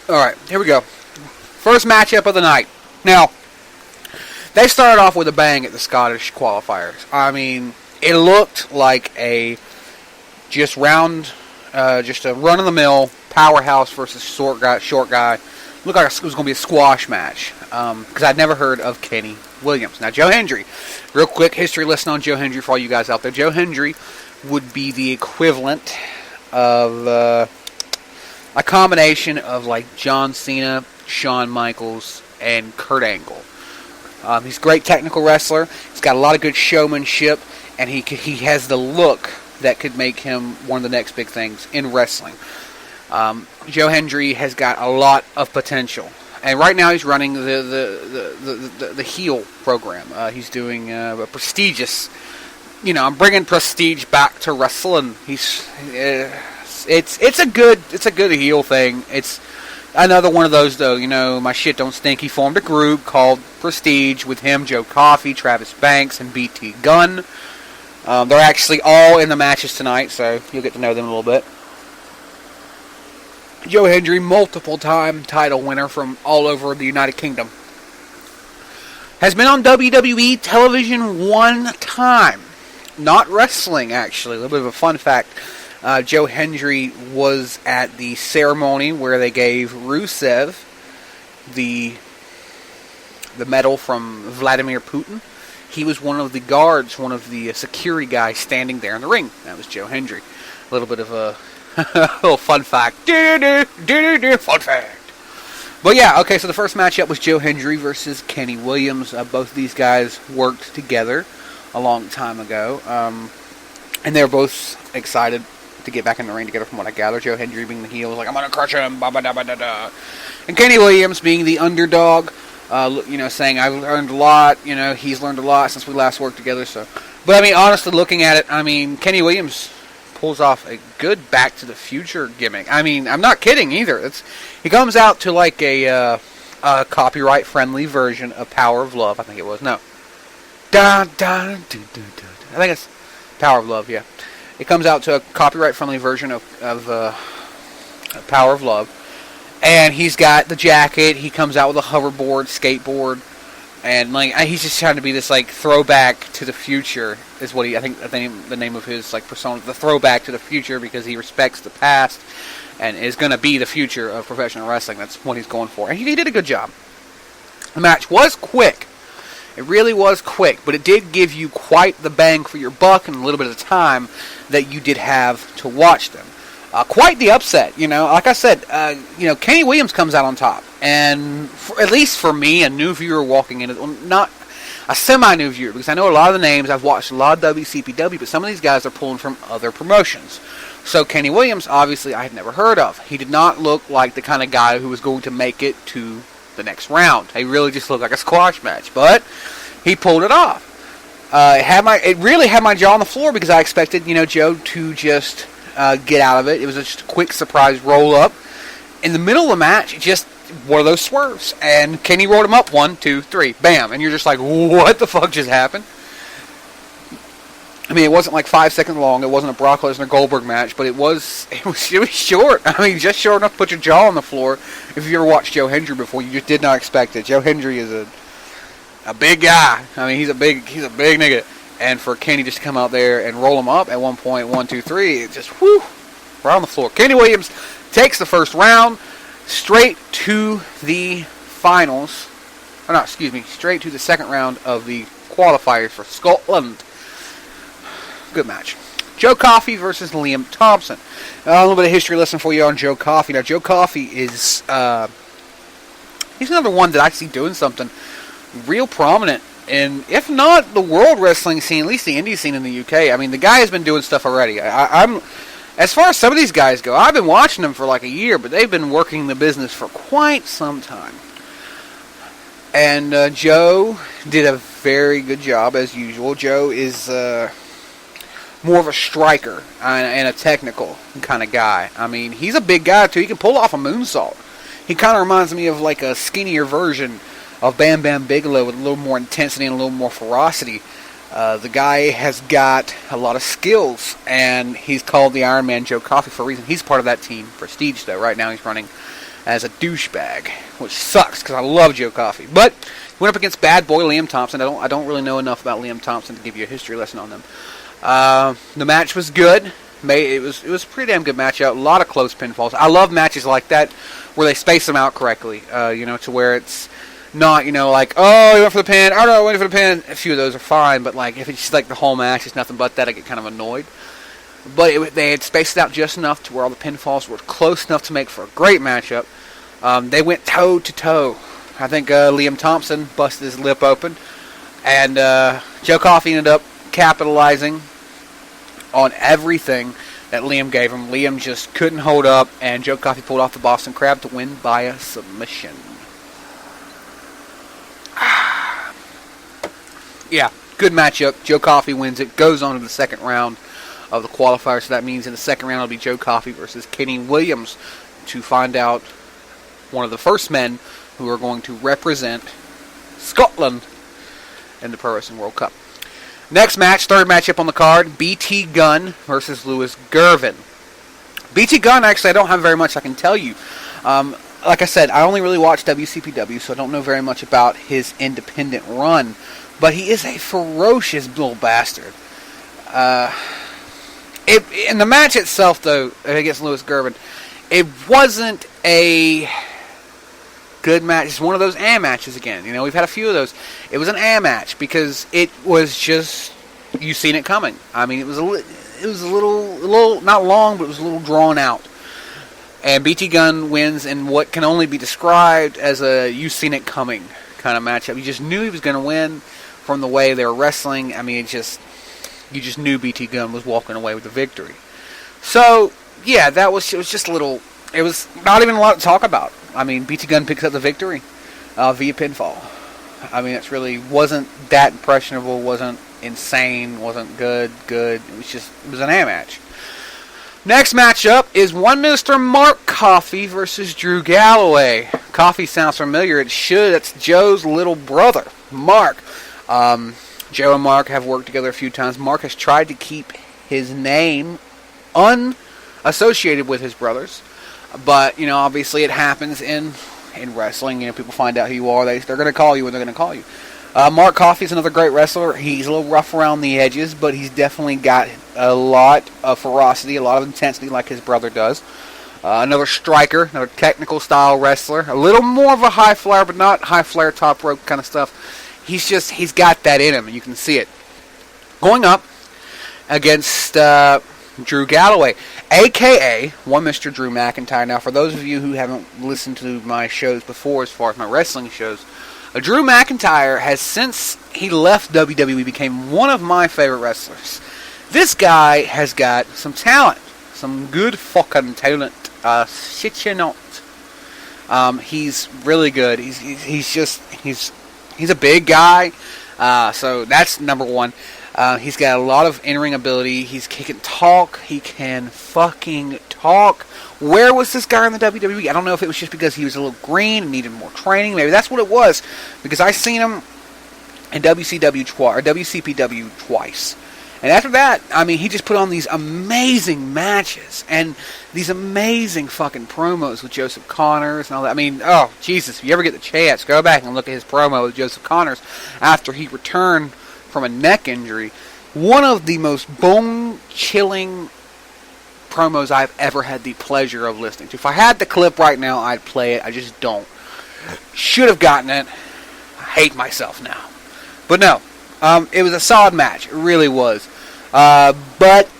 Alright, here we go. First matchup of the night. Now, they started off with a bang at the Scottish qualifiers. I mean, it looked like just a run-of-the-mill powerhouse versus short guy. Looked like it was going to be a squash match. Because I'd never heard of Kenny Williams. Now, Joe Hendry. Real quick history lesson on Joe Hendry for all you guys out there. Joe Hendry would be the equivalent of a combination of like John Cena, Shawn Michaels, and Kurt Angle. He's a great technical wrestler. He's got a lot of good showmanship, and he has the look that could make him one of the next big things in wrestling. Joe Hendry has got a lot of potential, and right now he's running the heel program. He's doing a prestigious. I'm bringing prestige back to wrestling. It's a good heel thing. It's another one of those though. My shit don't stink. He formed a group called Prestige with him, Joe Coffey, Travis Banks, and BT Gunn. They're actually all in the matches tonight, so you'll get to know them a little bit. Joe Hendry, multiple-time title winner from all over the United Kingdom. Has been on WWE television one time. Not wrestling, actually. A little bit of a fun fact. Joe Hendry was at the ceremony where they gave Rusev the medal from Vladimir Putin. He was one of the guards, one of the security guys standing there in the ring. That was Joe Hendry. A little bit of a little fun fact. Fun fact. But yeah, okay, so the first matchup was Joe Hendry versus Kenny Williams. Both of these guys worked together a long time ago. And they're both excited to get back in the ring together from what I gather. Joe Hendry being the heel was like, I'm going to crush him, ba-ba-da-ba-da-da. And Kenny Williams being the underdog, saying, I've learned a lot, he's learned a lot since we last worked together. So, but honestly, looking at it, Kenny Williams pulls off a good Back to the Future gimmick. I'm not kidding either. He comes out to like a copyright-friendly version of Power of Love, I think it was. No. I think it's Power of Love, yeah. It comes out to a copyright-friendly version of Power of Love. And he's got the jacket. He comes out with a hoverboard, skateboard. And he's just trying to be this throwback to the future is what I think the name of his persona, the throwback to the future, because he respects the past and is going to be the future of professional wrestling. That's what he's going for. And he did a good job. The match was quick. It really was quick, but it did give you quite the bang for your buck and a little bit of time that you did have to watch them. Quite the upset, Like I said, Kenny Williams comes out on top. And at least for me, a new viewer walking in, not a semi-new viewer, because I know a lot of the names, I've watched a lot of WCPW, but some of these guys are pulling from other promotions. So Kenny Williams, obviously, I had never heard of. He did not look like the kind of guy who was going to make it to the next round. He really just looked like a squash match, but he pulled it off. It really had my jaw on the floor because I expected, Joe to just get out of it. It was just a quick surprise roll up. In the middle of the match, just one of those swerves. And Kenny rolled him up, 1, 2, 3, bam. And you're just like, what the fuck just happened? I mean, it wasn't like 5 seconds long. It wasn't a Brock Lesnar Goldberg match, but it was short. I mean, just short enough to put your jaw on the floor. If you ever watched Joe Hendry before, you just did not expect it. Joe Hendry is a big guy. I mean, he's a big nigga. And for Kenny just to come out there and roll him up at one point, 1, 2, 3, it just right on the floor. Kenny Williams takes the first round straight to the finals. Straight to the second round of the qualifiers for Scotland. Good match. Joe Coffey versus Liam Thompson. A little bit of history lesson for you on Joe Coffey. Now, Joe Coffey is he's another one that I see doing something real prominent in, if not the world wrestling scene, at least the indie scene in the UK. I mean, the guy has been doing stuff already. I'm as far as some of these guys go, I've been watching them for like a year, but they've been working the business for quite some time. And Joe did a very good job, as usual. Joe is more of a striker and a technical kind of guy. I mean, he's a big guy, too. He can pull off a moonsault. He kind of reminds me of like a skinnier version of Bam Bam Bigelow with a little more intensity and a little more ferocity. The guy has got a lot of skills, and he's called the Iron Man Joe Coffey for a reason. He's part of that team. Prestige, though. Right now he's running as a douchebag, which sucks because I love Joe Coffey. But he went up against Bad Boy Liam Thompson. I don't really know enough about Liam Thompson to give you a history lesson on them. The match was good. It was a pretty damn good matchup. A lot of close pinfalls. I love matches like that where they space them out correctly. To where it's not, like, oh, he went for the pin. Oh, no, I went for the pin. A few of those are fine, but like if it's just like the whole match is nothing but that, I get kind of annoyed. But they had spaced it out just enough to where all the pinfalls were close enough to make for a great matchup. They went toe to toe. I think Liam Thompson busted his lip open, and Joe Coffey ended up capitalizing on everything that Liam gave him. Liam just couldn't hold up, and Joe Coffey pulled off the Boston Crab to win by a submission. Yeah, good matchup. Joe Coffey wins it, goes on to the second round of the qualifier, so that means in the second round it'll be Joe Coffey versus Kenny Williams to find out one of the first men who are going to represent Scotland in the Pro Wrestling World Cup. Next match, third matchup on the card, BT Gunn versus Louis Gervin. BT Gunn, actually, I don't have very much I can tell you. Like I said, I only really watch WCPW, so I don't know very much about his independent run. But he is a ferocious little bastard. In the match itself, though, against Louis Gervin, it wasn't a good match. It's one of those matches again. We've had a few of those. It was an match because it was just, you seen it coming. I mean, it was a little not long, but it was a little drawn out. And BT Gunn wins in what can only be described as a you seen it coming kind of matchup. You just knew he was going to win from the way they were wrestling. I mean, you just knew BT Gunn was walking away with the victory. So, yeah, it was just a little, it was not even a lot to talk about. I mean, BT Gunn picks up the victory via pinfall. I mean, it really wasn't that impressionable, wasn't insane, wasn't good. It was an match. Next matchup is one Mr. Mark Coffey versus Drew Galloway. Coffey sounds familiar. It should. It's Joe's little brother, Mark. Joe and Mark have worked together a few times. Mark has tried to keep his name unassociated with his brothers. But, obviously it happens in wrestling. People find out who you are. They're going to call you when they're going to call you. Mark Coffey is another great wrestler. He's a little rough around the edges, but he's definitely got a lot of ferocity, a lot of intensity like his brother does. Another striker, another technical style wrestler. A little more of a high flyer, but not high flyer, top rope kind of stuff. He's got that in him, and you can see it. Going up against Drew Galloway, a.k.a. one Mr. Drew McIntyre. Now, for those of you who haven't listened to my shows before, as far as my wrestling shows, Drew McIntyre has, since he left WWE, became one of my favorite wrestlers. This guy has got some talent, some good fucking talent. Shit you not. He's really good. He's a big guy. So that's number one. He's got a lot of in-ring ability. He can talk. He can fucking talk. Where was this guy in the WWE? I don't know if it was just because he was a little green and needed more training. Maybe that's what it was. Because I seen him in WCPW twice. And after that, I mean, he just put on these amazing matches and these amazing fucking promos with Joseph Connors and all that. I mean, oh, Jesus, if you ever get the chance, go back and look at his promo with Joseph Connors after he returned from a neck injury. One of the most bone-chilling promos I've ever had the pleasure of listening to. If I had the clip right now, I'd play it. I just don't. Should have gotten it. I hate myself now. But no. It was a solid match. It really was. But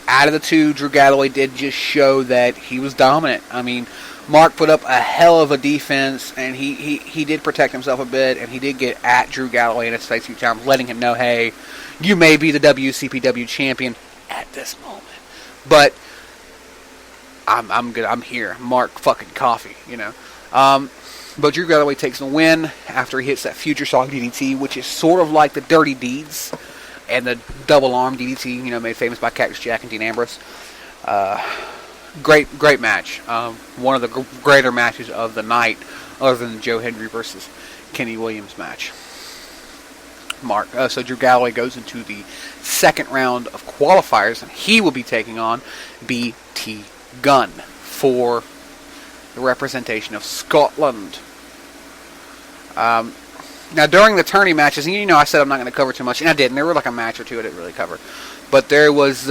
out of the two, Drew Galloway did just show that he was dominant. I mean, Mark put up a hell of a defense, and he did protect himself a bit, and he did get at Drew Galloway in his face a few times, letting him know, hey, you may be the WCPW champion at this moment. But I'm good. I'm here. Mark fucking Coffey, you know. But Drew Galloway takes the win after he hits that Future Shock DDT, which is sort of like the Dirty Deeds and the double arm DDT, you know, made famous by Cactus Jack and Dean Ambrose. Great match. One of the greater matches of the night, other than the Joe Hendry versus Kenny Williams match. So Drew Galloway goes into the second round of qualifiers, and he will be taking on BT Gunn for the representation of Scotland. Now, during the tourney matches, and you know I said I'm not going to cover too much, and I didn't. There were like a match or two I didn't really cover. But there was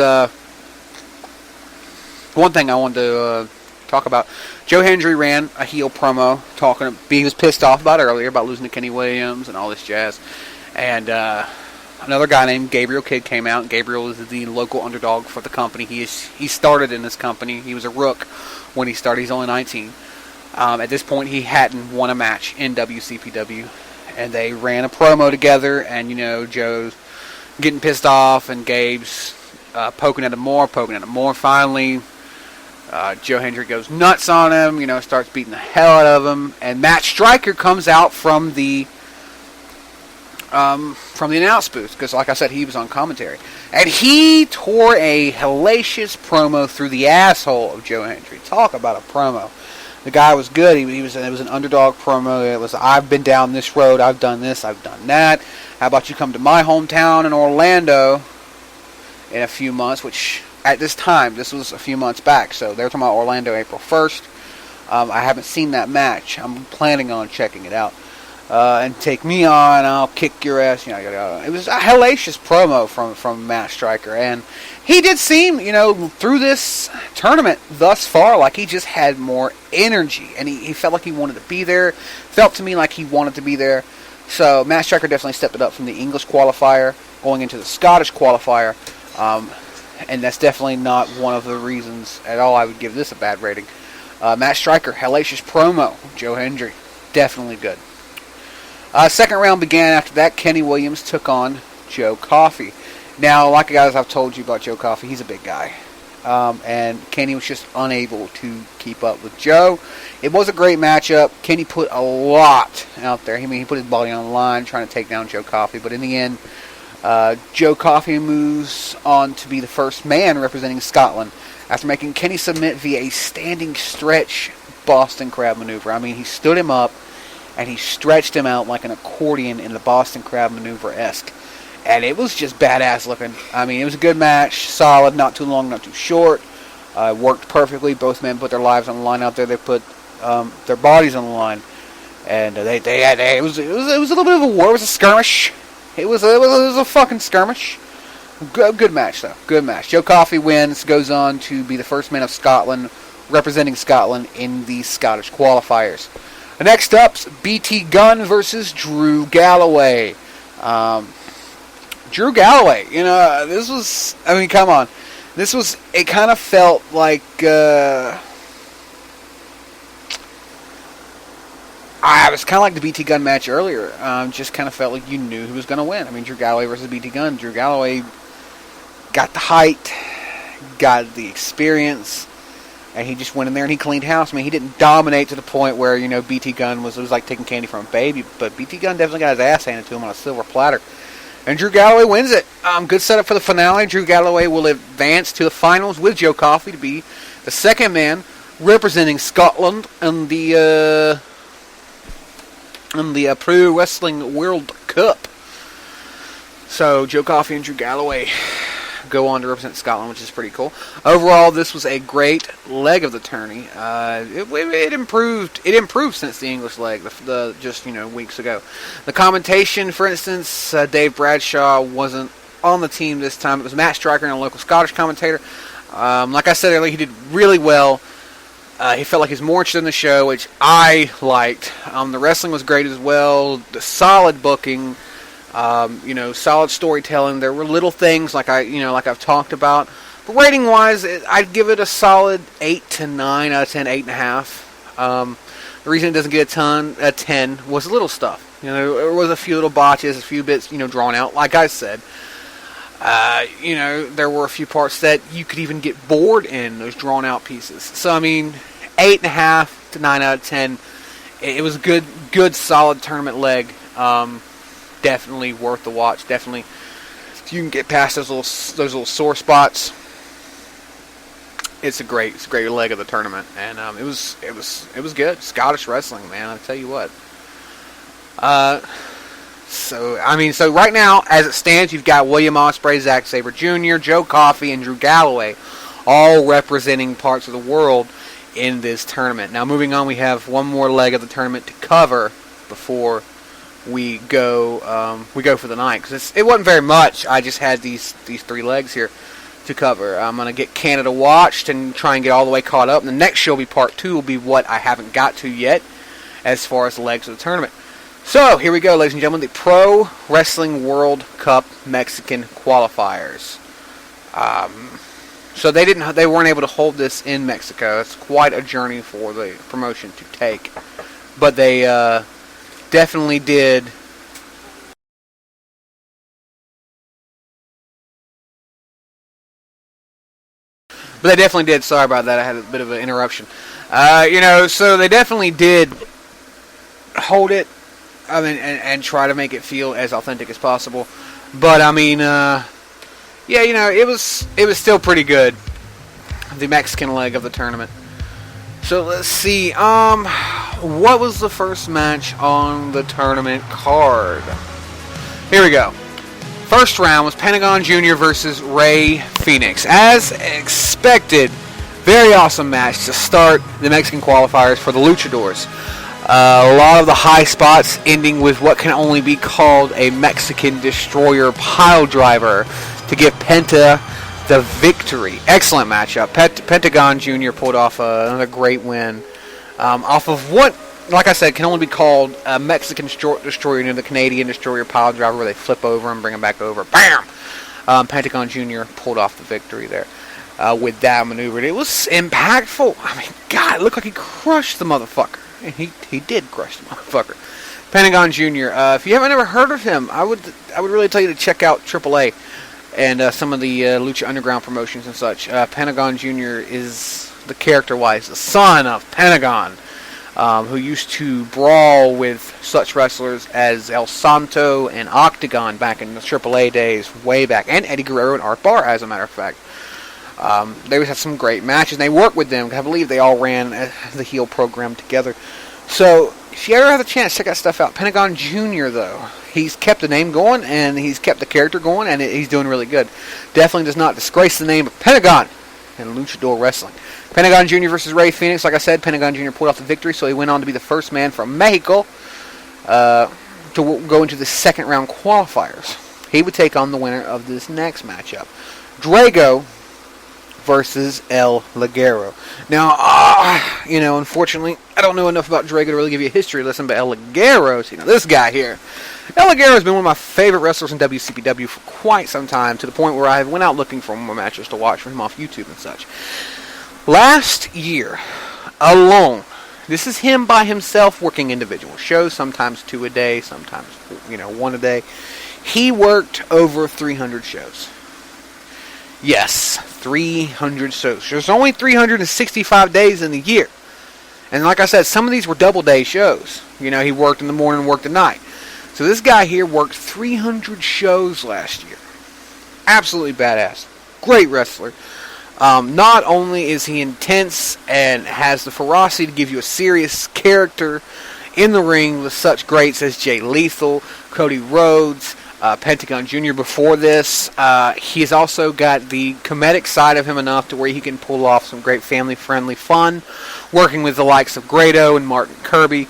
one thing I wanted to talk about. Joe Hendry ran a heel promo he was pissed off about earlier, about losing to Kenny Williams and all this jazz. And another guy named Gabriel Kidd came out. Gabriel is the local underdog for the company. He started in this company. He was a rook when he started. He's only 19. At this point, he hadn't won a match in WCPW. And they ran a promo together, and, you know, Joe's getting pissed off, and Gabe's poking at him more. Finally, Joe Hendry goes nuts on him, you know, starts beating the hell out of him. And Matt Striker comes out from the announce booth, because, like I said, he was on commentary. And he tore a hellacious promo through the asshole of Joe Hendry. Talk about a promo. The guy was good. It was an underdog promo. It was, I've been down this road. I've done this. I've done that. How about you come to my hometown in Orlando in a few months, which at this time, this was a few months back. So they were talking about Orlando April 1st. I haven't seen that match. I'm planning on checking it out. And take me on, I'll kick your ass. You know, it was a hellacious promo from Matt Striker, and he did seem, you know, through this tournament thus far, like he just had more energy, and he felt like he wanted to be there. Felt to me like he wanted to be there. So Matt Striker definitely stepped it up from the English qualifier going into the Scottish qualifier, and that's definitely not one of the reasons at all I would give this a bad rating. Matt Striker, hellacious promo. Joe Hendry, definitely good. Second round began after that. Kenny Williams took on Joe Coffey. Now, like guys, I've told you about Joe Coffey, he's a big guy. And Kenny was just unable to keep up with Joe. It was a great matchup. Kenny put a lot out there. I mean, he put his body on the line trying to take down Joe Coffey. But in the end, Joe Coffey moves on to be the first man representing Scotland after making Kenny submit via a standing stretch Boston Crab maneuver. I mean, he stood him up, and he stretched him out like an accordion in the Boston Crab maneuver-esque. And it was just badass looking. I mean, it was a good match, solid, not too long, not too short. Worked perfectly. Both men put their lives on the line out there. They put their bodies on the line, and it was a little bit of a war. It was a skirmish. It was a fucking skirmish. Good match though. Good match. Joe Coffey wins, goes on to be the first man of Scotland representing Scotland in the Scottish qualifiers. Next up's BT Gunn versus Drew Galloway. Drew Galloway, you know, this was, I mean, come on. This was, it kind of felt like, I was kind of like the BT Gunn match earlier. Just kind of felt like you knew who was going to win. I mean, Drew Galloway versus BT Gunn. Drew Galloway got the height, got the experience, and he just went in there and he cleaned house. I mean, he didn't dominate to the point where, you know, BT Gunn was like taking candy from a baby, but BT Gunn definitely got his ass handed to him on a silver platter. And Drew Galloway wins it. Good setup for the finale. Drew Galloway will advance to the finals with Joe Coffey to be the second man representing Scotland in the Pro Wrestling World Cup. So Joe Coffey and Drew Galloway go on to represent Scotland, which is pretty cool. Overall, this was a great leg of the tourney. It improved. It improved since the English leg, the just weeks ago. The commentation, for instance, Dave Bradshaw wasn't on the team this time. It was Matt Stryker and a local Scottish commentator. Like I said earlier, he did really well. He felt like he was more interested in the show, which I liked. The wrestling was great as well. The solid booking. Solid storytelling. There were little things like I've talked about. But rating wise, I'd give it a solid 8 to 9 out of 10, 8.5. The reason it doesn't get a 10 was little stuff. There was a few little botches, a few bits, drawn out. Like I said, there were a few parts that you could even get bored in, those drawn out pieces. So I mean, 8.5 to 9 out of 10. It was a good, solid tournament leg. Definitely worth the watch. Definitely, if you can get past those little sore spots, it's a great leg of the tournament, and it was good. Scottish wrestling, man. I tell you what. So right now, as it stands, you've got William Ospreay, Zack Sabre Jr., Joe Coffey, and Drew Galloway, all representing parts of the world in this tournament. Now, moving on, we have one more leg of the tournament to cover before we go for the night, because it wasn't very much. I just had these 3 legs here to cover. I'm going to get Canada watched and try and get all the way caught up. And the next show will be part 2, will be what I haven't got to yet as far as the legs of the tournament. So here we go, ladies and gentlemen, the Pro Wrestling World Cup Mexican qualifiers. So they weren't able to hold this in Mexico. It's quite a journey for the promotion to take, but they definitely did. But they definitely did. Sorry about that. I had a bit of an interruption. So they definitely did hold it. I mean, and try to make it feel as authentic as possible. But I mean, it was still pretty good. The Mexican leg of the tournament. So let's see. What was the first match on the tournament card? Here we go. First round was Pentagon Jr. versus Rey Fenix. As expected, very awesome match to start the Mexican qualifiers for the Luchadors. A lot of the high spots ending with what can only be called a Mexican Destroyer pile driver to give Penta the victory. Excellent matchup. Pentagon Jr. pulled off another great win off of what, like I said, can only be called a Mexican Destroyer, the Canadian Destroyer pile driver, where they flip over and bring him back over. Bam! Pentagon Jr. pulled off the victory there with that maneuver. It was impactful. I mean, God, it looked like he crushed the motherfucker. And he did crush the motherfucker. Pentagon Jr. If you haven't ever heard of him, I would really tell you to check out AAA and some of the Lucha Underground promotions and such. Pentagon Jr. is, the character-wise, the son of Pentagon, who used to brawl with such wrestlers as El Santo and Octagon back in the AAA days, way back, and Eddie Guerrero and Art Barr, as a matter of fact. They always had some great matches. They worked with them. I believe they all ran the heel program together. So, if you ever have the chance, check that stuff out. Pentagon Jr., though, he's kept the name going, and he's kept the character going, and he's doing really good. Definitely does not disgrace the name of Pentagon in Luchador Wrestling. Pentagon Jr. versus Rey Fenix. Like I said, Pentagon Jr. pulled off the victory, so he went on to be the first man from Mexico to go into the second round qualifiers. He would take on the winner of this next matchup, Drago versus El Ligero. Now, unfortunately, I don't know enough about Drago to really give you a history lesson, but El Ligero, this guy here. El Ligero has been one of my favorite wrestlers in WCPW for quite some time, to the point where I went out looking for more matches to watch from him off YouTube and such. Last year, alone, this is him by himself working individual shows, sometimes 2 a day, sometimes 1 a day. He worked over 300 shows. Yes, 300 shows. There's only 365 days in the year. And like I said, some of these were double day shows. You know, he worked in the morning and worked at night. So this guy here worked 300 shows last year. Absolutely badass. Great wrestler. Not only is he intense and has the ferocity to give you a serious character in the ring with such greats as Jay Lethal, Cody Rhodes, Pentagon Jr. before this. He's also got the comedic side of him enough to where he can pull off some great family-friendly fun, working with the likes of Grado and Martin Kirby.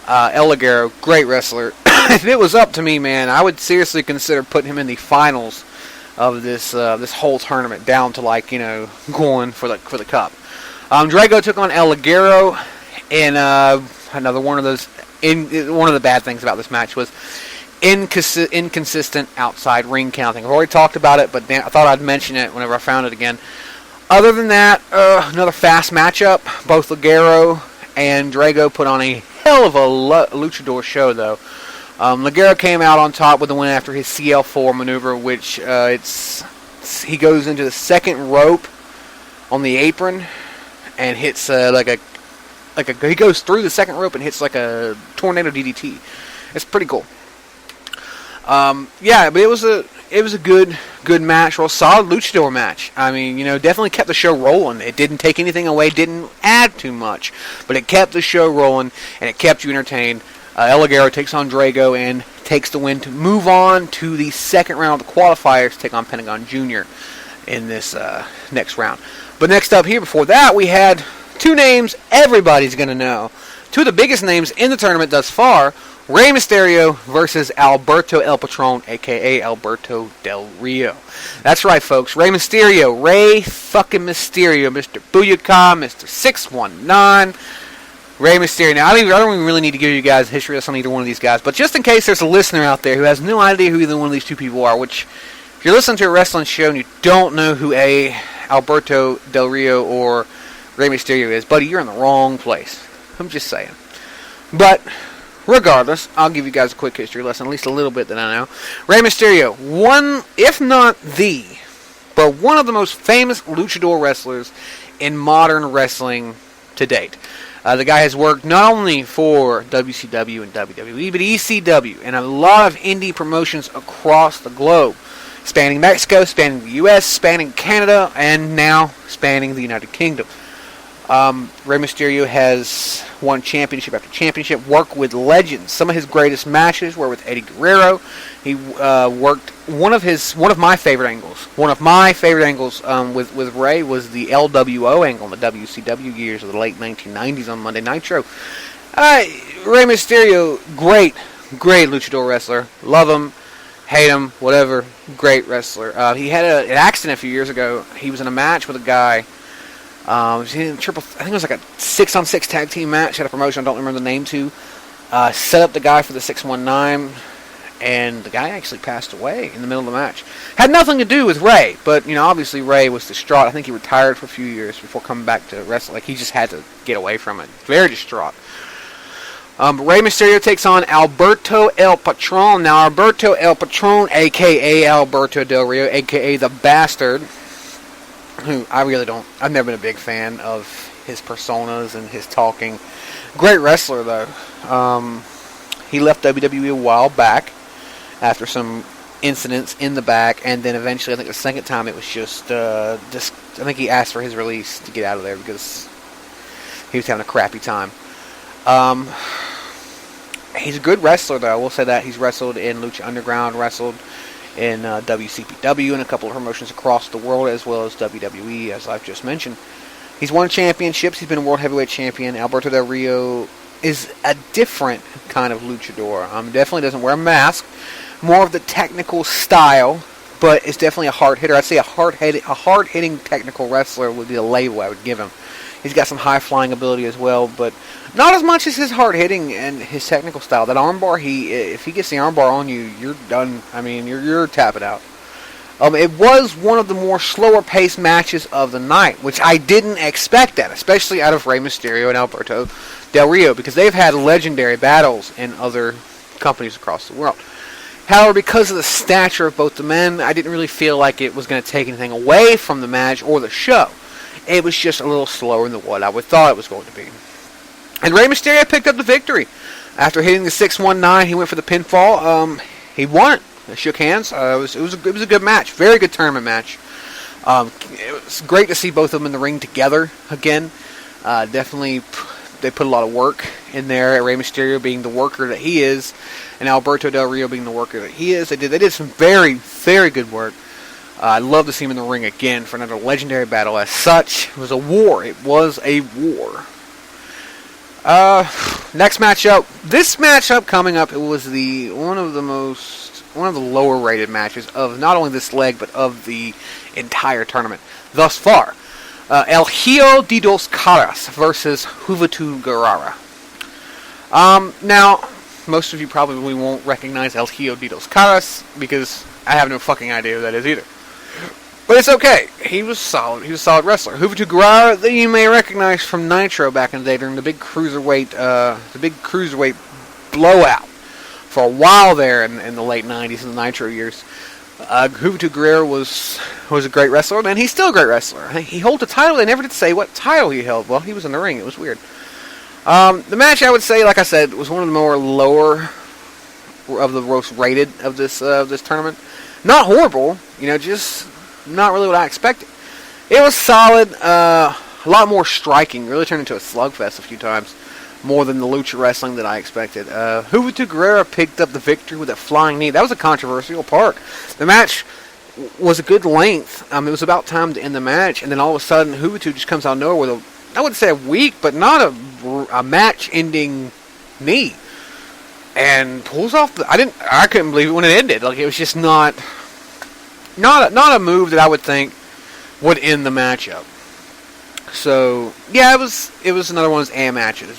El Ligero, great wrestler. If it was up to me, man, I would seriously consider putting him in the finals of this whole tournament, down to going for the cup. Drago took on El Ligero, and another one of those. One of the bad things about this match was inconsistent outside ring counting. I've already talked about it, but I thought I'd mention it whenever I found it again. Other than that, another fast matchup. Both Ligero and Drago put on a hell of a luchador show, though. Ligero came out on top with the win after his CL4 maneuver, which he goes into the second rope on the apron and hits he goes through the second rope and hits like a tornado DDT. It's pretty cool. But it was a good match, real solid luchador match. I mean, definitely kept the show rolling. It didn't take anything away, didn't add too much, but it kept the show rolling and it kept you entertained. El Ligero takes on Drago and takes the win to move on to the second round of the qualifiers to take on Pentagon Jr. in this next round. But next up here, before that, we had two names everybody's going to know. Two of the biggest names in the tournament thus far, Rey Mysterio versus Alberto El Patron, a.k.a. Alberto Del Rio. That's right, folks. Rey Mysterio. Rey fucking Mysterio. Mr. Booyaka, Mr. 619. Rey Mysterio. Now, I don't even really need to give you guys a history of either one of these guys, but just in case there's a listener out there who has no idea who either one of these two people are, which, if you're listening to a wrestling show and you don't know who Alberto Del Rio or Rey Mysterio is, buddy, you're in the wrong place. I'm just saying. But regardless, I'll give you guys a quick history lesson, at least a little bit that I know. Rey Mysterio, one, if not but one of the most famous luchador wrestlers in modern wrestling to date. The guy has worked not only for WCW and WWE, but ECW and a lot of indie promotions across the globe, spanning Mexico, spanning the US, spanning Canada, and now spanning the United Kingdom. Rey Mysterio has won championship after championship, worked with legends. Some of his greatest matches were with Eddie Guerrero. He worked one of my favorite angles. One of my favorite angles with Rey was the LWO angle in the WCW years of the late 1990s on Monday Nitro. Rey Mysterio, great luchador wrestler. Love him, hate him, whatever. Great wrestler. He had an accident a few years ago. He was in a match with a guy. I think it was like a 6-on-6 tag team match at a promotion I don't remember the name to. Set up the guy for the 619, and the guy actually passed away in the middle of the match. Had nothing to do with Rey, but obviously Rey was distraught. I think he retired for a few years before coming back to wrestle. Like, he just had to get away from it. Very distraught. Rey Mysterio takes on Alberto El Patron. Now, Alberto El Patron, a.k.a. Alberto Del Rio, a.k.a. the Bastard, who I've never been a big fan of his personas and his talking. Great wrestler, though. He left WWE a while back after some incidents in the back, and then eventually, I think the second time, it was just I think he asked for his release to get out of there because he was having a crappy time. He's a good wrestler, though. I will say that. He's wrestled in Lucha Underground, wrestled in WCPW and a couple of promotions across the world, as well as WWE, as I've just mentioned. He's won championships. He's been a World Heavyweight Champion. Alberto Del Rio is a different kind of luchador. Definitely doesn't wear a mask. More of the technical style, but it's definitely a hard hitter. I'd say a hard-hitting technical wrestler would be the label I would give him. He's got some high-flying ability as well, but not as much as his hard-hitting and his technical style. That armbar, if he gets the armbar on you, you're done. I mean, you're tapping out. It was one of the more slower-paced matches of the night, which I didn't expect that, especially out of Rey Mysterio and Alberto Del Rio, because they've had legendary battles in other companies across the world. However, because of the stature of both the men, I didn't really feel like it was going to take anything away from the match or the show. It was just a little slower than what I would thought it was going to be. And Rey Mysterio picked up the victory. After hitting the 619, he went for the pinfall. He won it. They shook hands. It was a good match. Very good tournament match. It was great to see both of them in the ring together again. Definitely, they put a lot of work in there. Rey Mysterio being the worker that he is, and Alberto Del Rio being the worker that he is. They did some very, very good work. I'd love to see him in the ring again for another legendary battle. As such, it was a war. It was a war. Next matchup. This matchup coming up, it was one of the lower rated matches of not only this leg but of the entire tournament thus far. El Hijo de Dos Caras versus Juventud Guerrera. Now, most of you probably won't recognize El Hijo de Dos Caras because I have no fucking idea who that is either. But it's okay. He was solid. He was a solid wrestler. Juventud Guerrera, that you may recognize from Nitro back in the day during the big cruiserweight blowout for a while there in the late 90s and the Nitro years. Juventud Guerrera was a great wrestler, and he's still a great wrestler. He holds a title. They never did say what title he held. Well, he was in the ring. It was weird. The match, I would say, like I said, was one of the more lower of the most rated of this tournament. Not horrible, just not really what I expected. It was solid, a lot more striking. Really turned into a slugfest a few times, more than the lucha wrestling that I expected. Juventud Guerrera picked up the victory with a flying knee. That was a controversial part. The match was a good length. It was about time to end the match, and then all of a sudden, Juventud just comes out of nowhere with I wouldn't say a weak, but not a match-ending knee, and pulls off I couldn't believe it when it ended. Like, it was just not a move that I would think would end the matchup. So yeah, it was another one of those matches.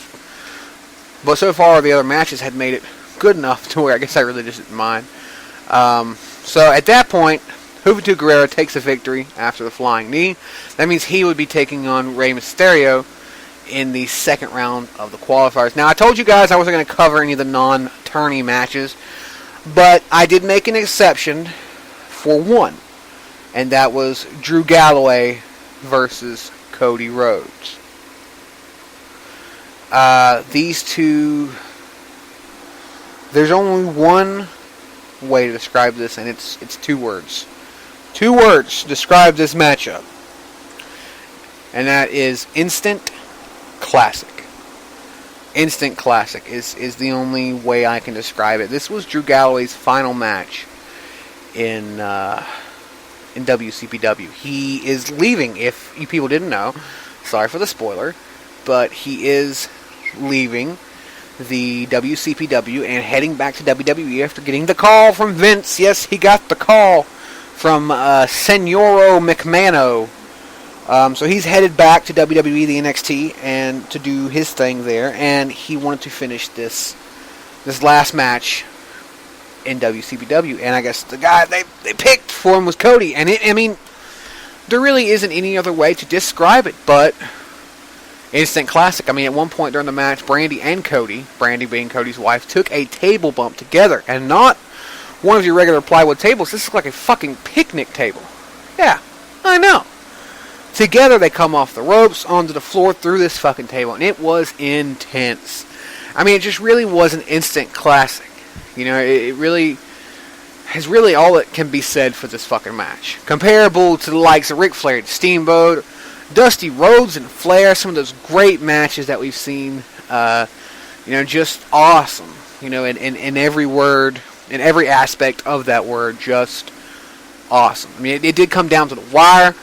But so far the other matches had made it good enough to where I guess I really just didn't mind. So at that point, Juventud Guerrera takes a victory after the flying knee. That means he would be taking on Rey Mysterio in the second round of the qualifiers. Now, I told you guys I wasn't going to cover any of the non-tourney matches, but I did make an exception for one, and that was Drew Galloway versus Cody Rhodes. These two, there's only one way to describe this, and it's two words. Two words describe this matchup, and that is instant classic. Instant classic is the only way I can describe it. This was Drew Galloway's final match in WCPW. He is leaving, if you people didn't know. Sorry for the spoiler, but he is leaving the WCPW and heading back to WWE after getting the call from Vince. Yes, he got the call from Senoro McMahon. So he's headed back to WWE, the NXT, and to do his thing there. And he wanted to finish this last match in WCPW. And I guess the guy they picked for him was Cody. And there really isn't any other way to describe it but instant classic. At one point during the match, Brandy and Cody, Brandy being Cody's wife, took a table bump together. And not one of your regular plywood tables. This is like a fucking picnic table. Yeah, I know. Together they come off the ropes onto the floor through this fucking table, and it was intense. It just really was an instant classic. It really is really all that can be said for this fucking match. Comparable to the likes of Ric Flair, Steamboat, Dusty Rhodes, and Flair. Some of those great matches that we've seen. Just awesome. In every word, in every aspect of that word, just awesome. It did come down to the wire.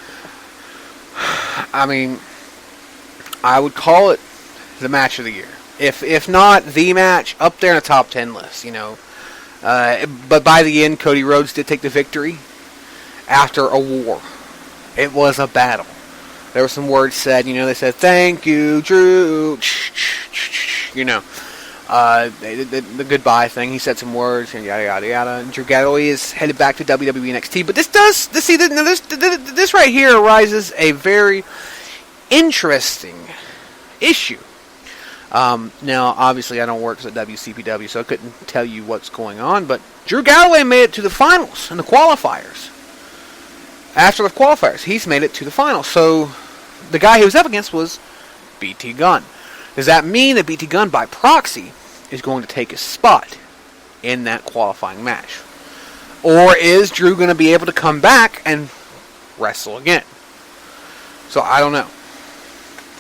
I would call it the match of the year. If not the match, up there in the top 10 list, But by the end, Cody Rhodes did take the victory after a war. It was a battle. There were some words said, they said, "Thank you, Drew," the goodbye thing. He said some words, and yada, yada, yada. And Drew Galloway is headed back to WWE NXT. But this right here arises a very interesting issue. Now, obviously, I don't work at WCPW, so I couldn't tell you what's going on, but Drew Galloway made it to the finals and the qualifiers. After the qualifiers, he's made it to the finals. So the guy he was up against was BT Gunn. Does that mean that BT Gunn, by proxy, is going to take his spot in that qualifying match? Or is Drew going to be able to come back and wrestle again? So I don't know.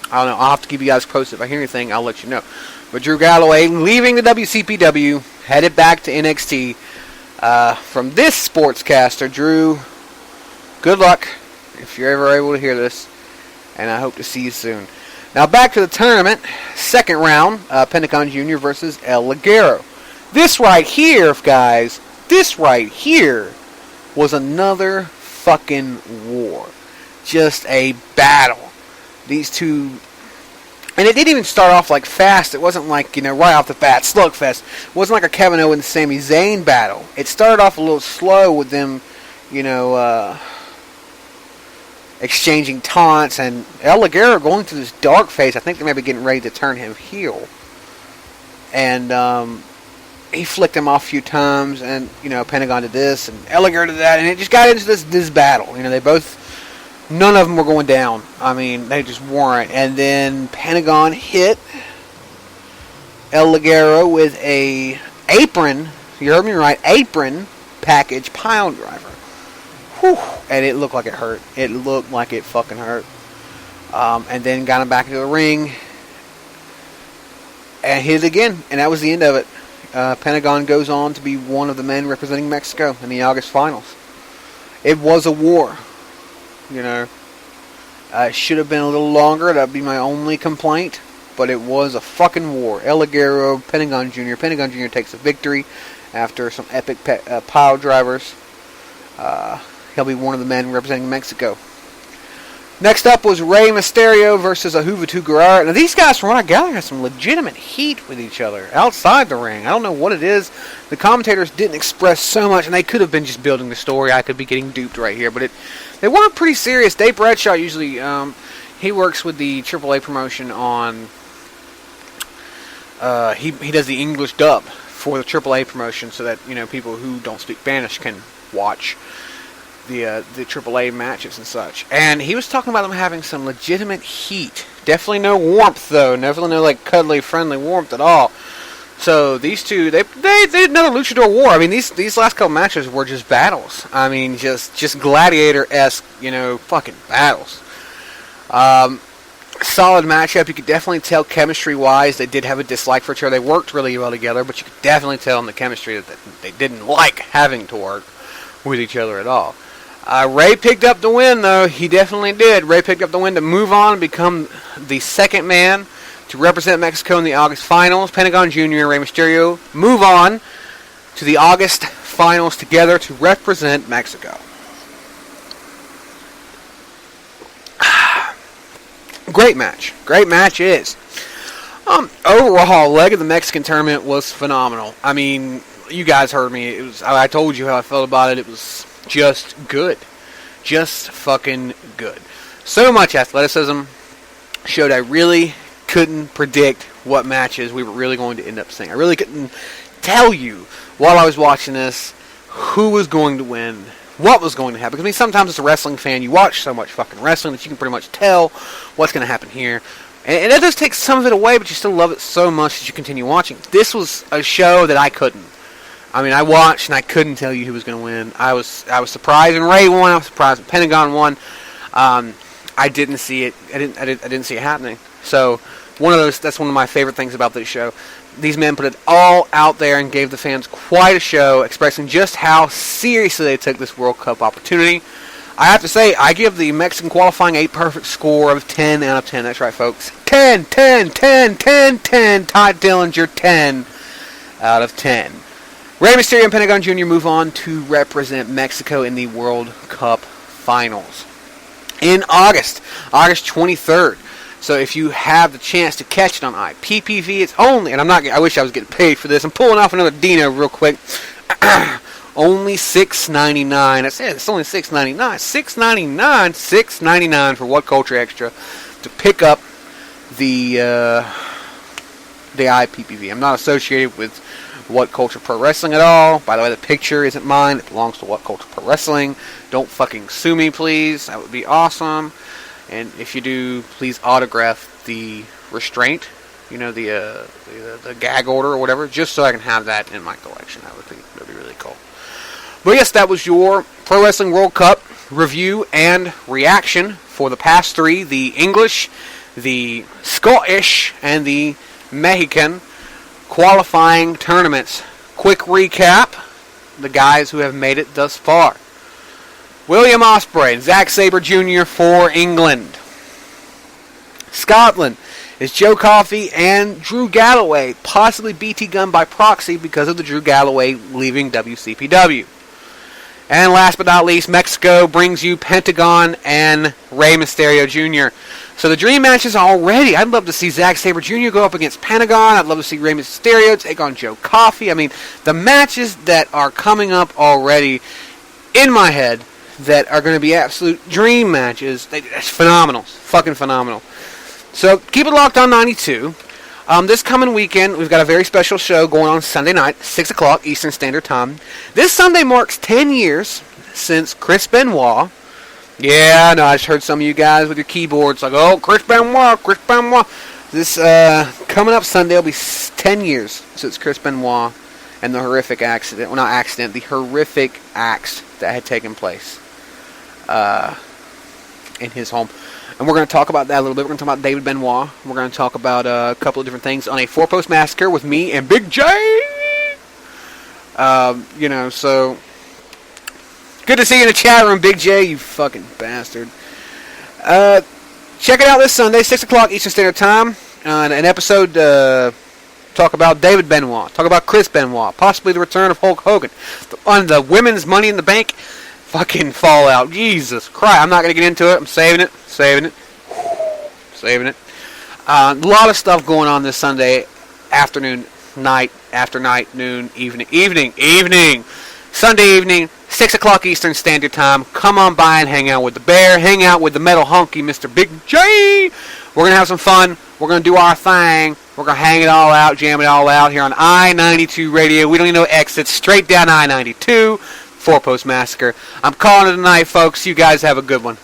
I'll have to keep you guys posted. If I hear anything, I'll let you know. But Drew Galloway, leaving the WCPW, headed back to NXT. From this sportscaster, Drew, good luck if you're ever able to hear this. And I hope to see you soon. Now back to the tournament. Second round, Pentagon Jr. versus El Ligero. This right here, guys, this right here was another fucking war. Just a battle. These two, and it didn't even start off like fast. It wasn't like, right off the bat, slugfest. It wasn't like a Kevin Owens and Sami Zayn battle. It started off a little slow with them, exchanging taunts, and El Ligero going through this dark phase. I think they may be getting ready to turn him heel. And he flicked him off a few times, and, Pentagon did this, and El Ligero did that, and it just got into this battle. They both... None of them were going down. I mean, they just weren't. And then Pentagon hit El Ligero with a apron, you heard me right, apron package pile driver. Whew. And it looked like it hurt. It looked like it fucking hurt. And then got him back into the ring. And hit it again. And that was the end of it. Pentagon goes on to be one of the men representing Mexico in the August finals. It was a war. It should have been a little longer. That would be my only complaint. But it was a fucking war. El Ligero, Pentagon Jr. Pentagon Jr. takes a victory after some epic pile drivers. He'll be one of the men representing Mexico. Next up was Rey Mysterio versus Juventud Guerrera. Now these guys, from what I gather, have some legitimate heat with each other outside the ring. I don't know what it is. The commentators didn't express so much, and they could have been just building the story. I could be getting duped right here, but they weren't pretty serious. Dave Bradshaw usually, he works with the AAA promotion on, he does the English dub for the AAA promotion so that, people who don't speak Spanish can watch the AAA matches and such. And he was talking about them having some legitimate heat. Definitely no warmth, though. Definitely no, cuddly, friendly warmth at all. So these two, they did another luchador war. I mean, these last couple matches were just battles. I mean, just gladiator-esque, fucking battles. Solid matchup. You could definitely tell chemistry-wise they did have a dislike for each other. They worked really well together, but you could definitely tell in the chemistry that they didn't like having to work with each other at all. Rey picked up the win, though. He definitely did. Rey picked up the win to move on and become the second man to represent Mexico in the August finals. Pentagon Jr. and Rey Mysterio move on to the August finals together to represent Mexico. Great match. Great match is. Overall, leg of the Mexican tournament was phenomenal. I mean, you guys heard me. I told you how I felt about it. It was just good. Just fucking good. So much athleticism. Showed I really couldn't predict what matches we were really going to end up seeing. I really couldn't tell you while I was watching this who was going to win, what was going to happen. Because, I mean, sometimes as a wrestling fan, you watch so much fucking wrestling that you can pretty much tell what's going to happen here. And that does take some of it away, but you still love it so much that you continue watching. This was a show that I couldn't. I mean, I watched and I couldn't tell you who was going to win. I was surprised when Rey won. I was surprised when Pentagon won. I didn't see it. I didn't see it happening. So that's one of my favorite things about this show. These men put it all out there and gave the fans quite a show, expressing just how seriously they took this World Cup opportunity. I have to say, I give the Mexican qualifying a perfect score of 10 out of 10. That's right, folks. 10, 10, 10, 10, 10. Todd Dillinger, 10 out of 10. Rey Mysterio and Pentagon Jr. move on to represent Mexico in the World Cup Finals in August 23rd. So if you have the chance to catch it on IPPV, it's only, and I wish I was getting paid for this. I'm pulling off another Dino real quick. Only $6.99. That's it. It's only $6.99. $6.99 for What Culture Extra to pick up the the IPPV. I'm not associated with What Culture Pro Wrestling at all. By the way, the picture isn't mine. It belongs to What Culture Pro Wrestling. Don't fucking sue me, please. That would be awesome. And if you do, please autograph the restraint. You know, the gag order or whatever, just so I can have that in my collection. That would be really cool. But yes, that was your Pro Wrestling World Cup review and reaction for the past three: the English, the Scottish, and the Mexican qualifying tournaments. Quick recap: the guys who have made it thus far: William Ospreay and Zack Sabre Jr. for England. Scotland is Joe Coffey and Drew Galloway, possibly BT Gunn by proxy because of the Drew Galloway leaving WCPW. And last but not least, Mexico brings you Pentagon and Rey Mysterio Jr. So the dream matches already. I'd love to see Zack Sabre Jr. go up against Pentagon. I'd love to see Rey Mysterio take on Joe Coffey. I mean, the matches that are coming up already in my head that are going to be absolute dream matches, it's phenomenal. Fucking phenomenal. So keep it locked on 92. This coming weekend, we've got a very special show going on Sunday night, 6 o'clock Eastern Standard Time. This Sunday marks 10 years since Chris Benoit. Yeah, I know, I just heard some of you guys with your keyboards like, oh, Chris Benoit, Chris Benoit. This coming up Sunday will be 10 years since Chris Benoit and the horrific accident, well, not accident, the horrific acts that had taken place in his home. And we're going to talk about that a little bit. We're going to talk about David Benoit. We're going to talk about a couple of different things on a four-post massacre with me and Big J. So good to see you in the chat room, Big J, you fucking bastard. Check it out this Sunday, 6 o'clock Eastern Standard Time. An episode talk about David Benoit, talk about Chris Benoit, possibly the return of Hulk Hogan. On the women's Money in the Bank fucking fallout. Jesus Christ. I'm not going to get into it. I'm saving it. A lot of stuff going on this Sunday afternoon, night, after night, noon, evening. Sunday evening, 6 o'clock Eastern Standard Time. Come on by and hang out with the bear. Hang out with the metal hunky, Mr. Big J. We're going to have some fun. We're going to do our thing. We're going to hang it all out, jam it all out here on I-92 Radio. We don't need no exits. Straight down I-92. Four-Post Massacre. I'm calling it a night, folks. You guys have a good one.